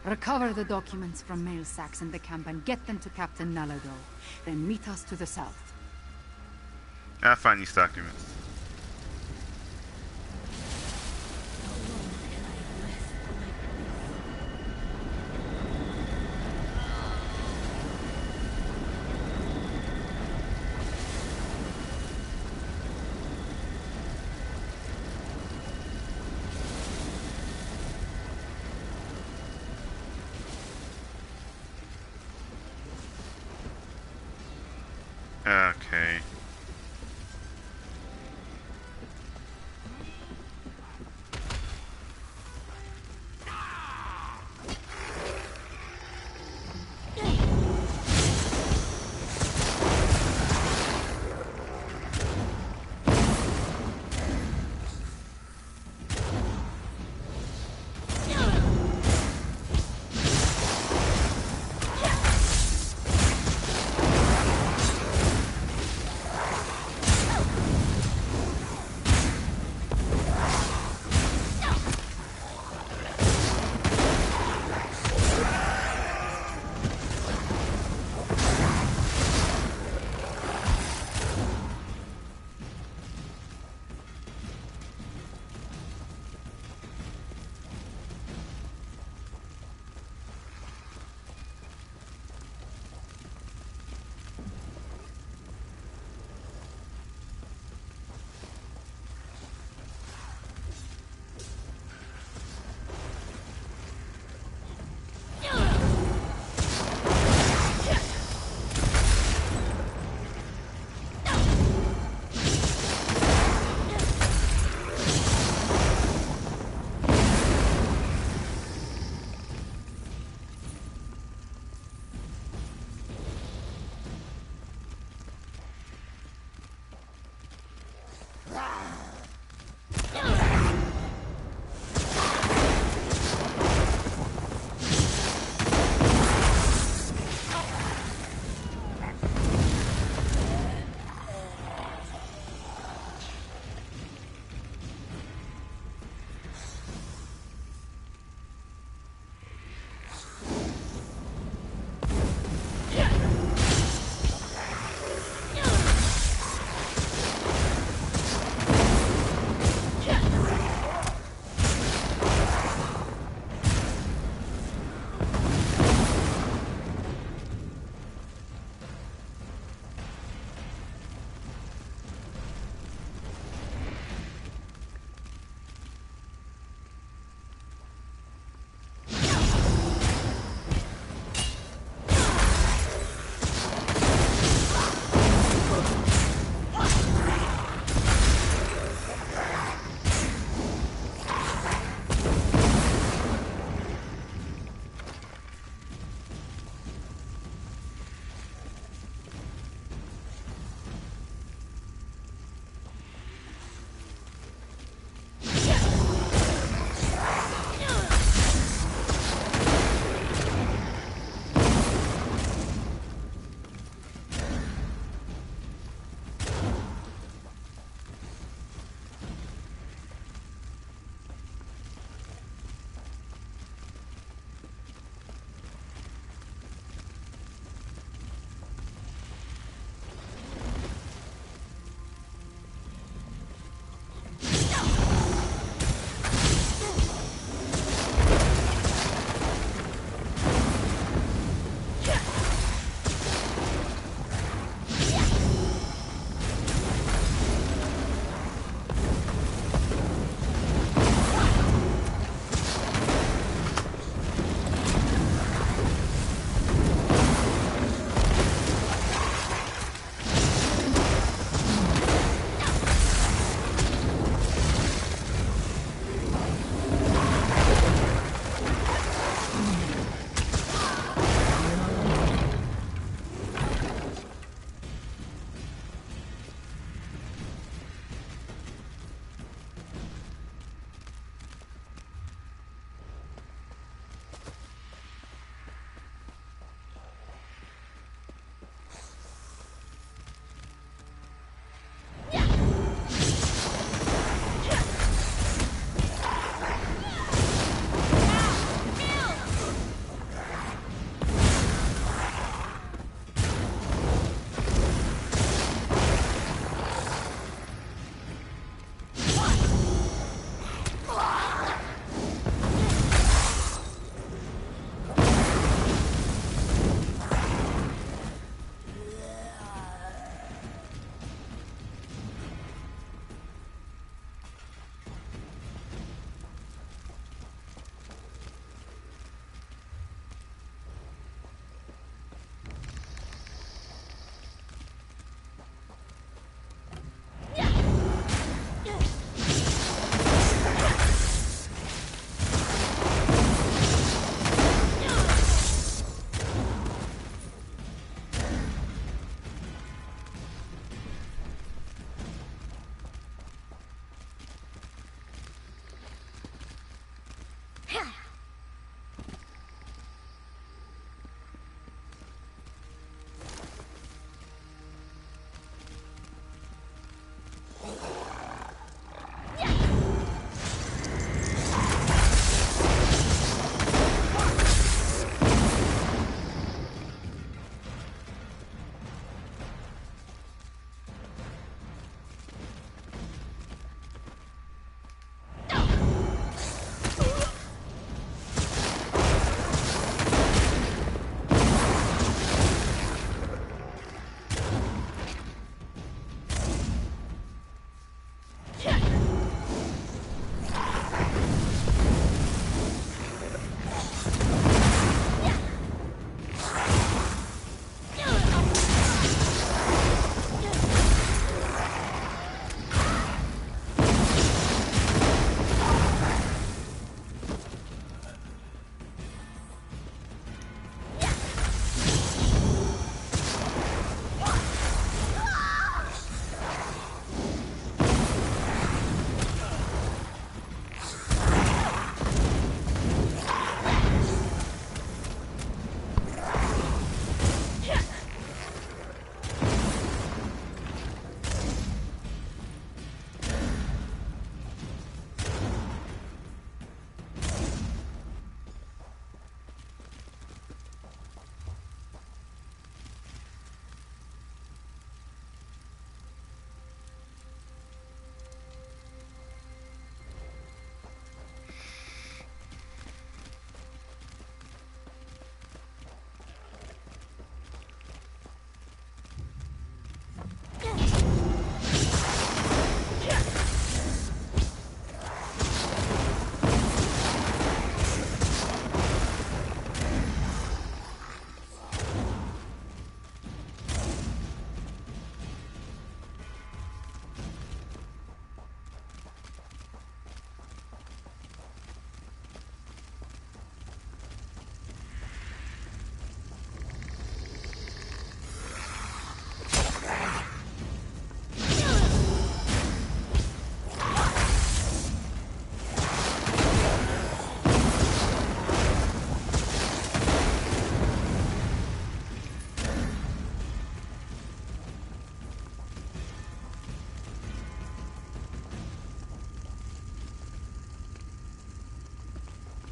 Recover the documents from mail sacks in the camp and get them to Captain Nalado. Then meet us to the south. I'll find these documents. Okay.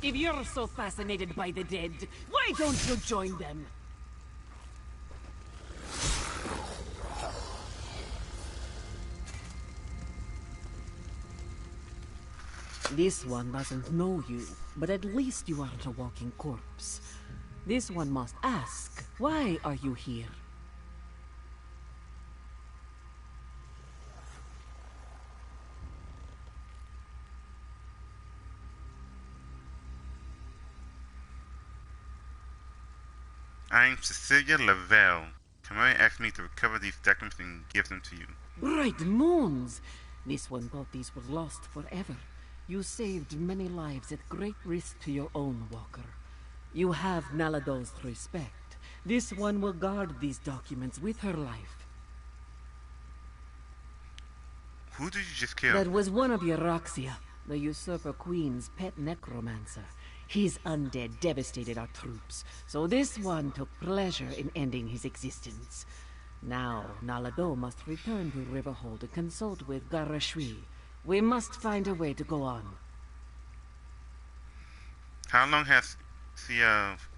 If you're so fascinated by the dead, why don't you join them? This one doesn't know you, but at least you aren't a walking corpse. This one must ask, why are you here? I'm Cecilia Lavelle. Camille asked me to recover these documents and give them to you. Bright moons! This one thought these were lost forever. You saved many lives at great risk to your own, Walker. You have Nalado's respect. This one will guard these documents with her life. Who did you just kill? That was one of Euroxia, the Usurper Queen's pet necromancer. His undead devastated our troops, so this one took pleasure in ending his existence. Now, Nalado must return to Riverhold to consult with Garashri. We must find a way to go on. How long has she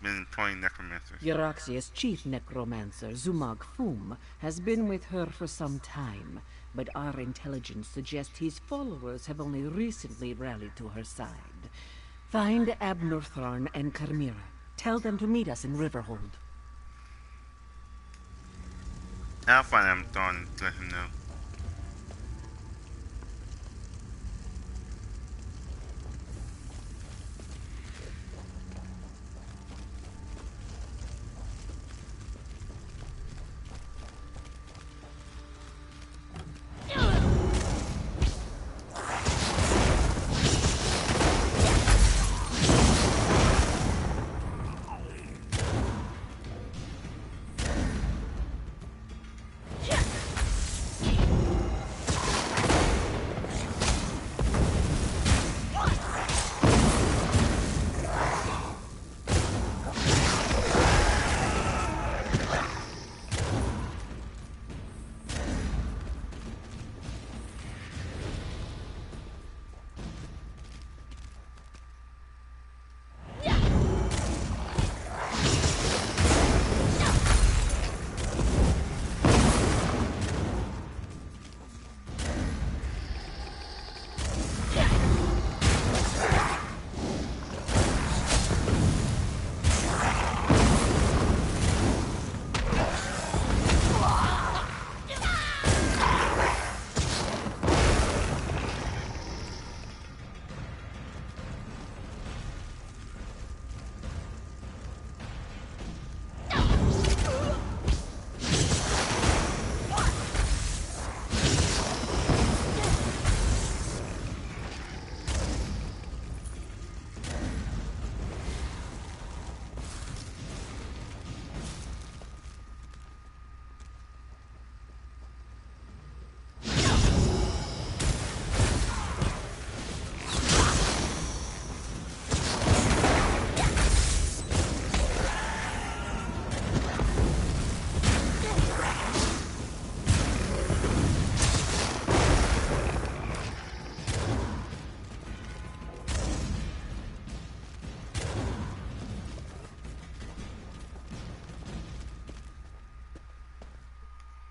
been employing necromancers? Euroxia's chief necromancer, Zumag Fum, has been with her for some time, but our intelligence suggests his followers have only recently rallied to her side. Find Abnortharn and Carmira. Tell them to meet us in Riverhold. I'll find Abnortharn and let him know.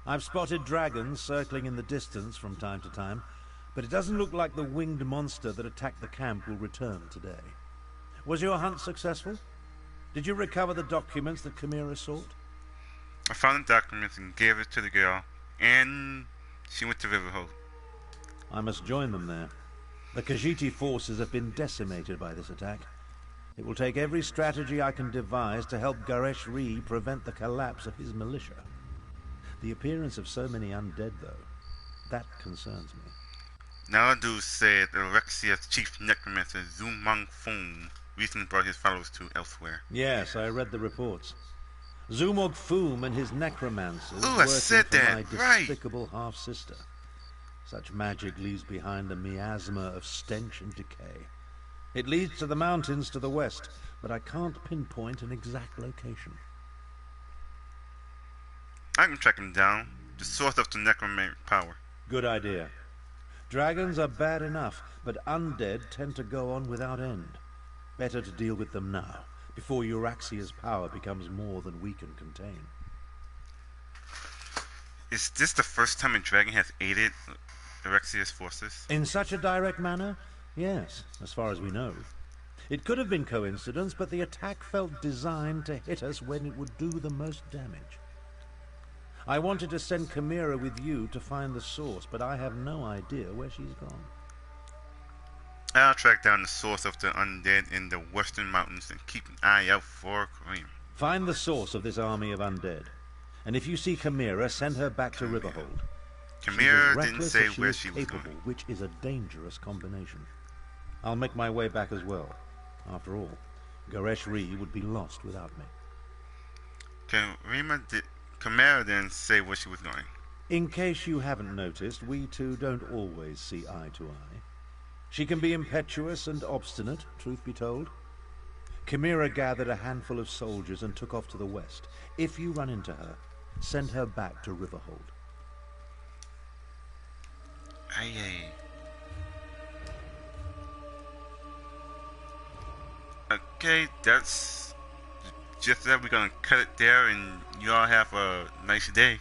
I've spotted dragons circling in the distance from time to time, but it doesn't look like the winged monster that attacked the camp will return today. Was your hunt successful? Did you recover the documents that Chimera sought? I found the documents and gave it to the girl, and she went to Riverhold. I must join them there. The Khajiiti forces have been decimated by this attack. It will take every strategy I can devise to help Garesh-Ri prevent the collapse of his militia. The appearance of so many undead, though, that concerns me. Naladu said Alexia's chief necromancer, Zumang Fum, recently brought his followers to Elsweyer. Yes, I read the reports. Zumog Fum and his necromancers I working said for that, my despicable half-sister. Such magic leaves behind a miasma of stench and decay. It leads to the mountains to the west, but I can't pinpoint an exact location. I can track him down. The source of the necromantic power. Good idea. Dragons are bad enough, but undead tend to go on without end. Better to deal with them now, before Euraxia's power becomes more than we can contain. Is this the first time a dragon has aided Euraxia's forces? In such a direct manner? Yes, as far as we know. It could have been coincidence, but the attack felt designed to hit us when it would do the most damage. I wanted to send Chimera with you to find the source, but I have no idea where she's gone. I'll track down the source of the undead in the western mountains and keep an eye out for Kareem. Find the source of this army of undead. And if you see Chimera, send her back to Riverhold. Chimera didn't say where she was going. Which is a dangerous combination. I'll make my way back as well. After all, Goresh-Ri would be lost without me. Chimera didn't say where she was going. In case you haven't noticed, we two don't always see eye to eye. She can be impetuous and obstinate, truth be told. Chimera gathered a handful of soldiers and took off to the west. If you run into her, send her back to Riverhold. Aye. Okay, that's just that. We're gonna cut it there, and you all have a nice day.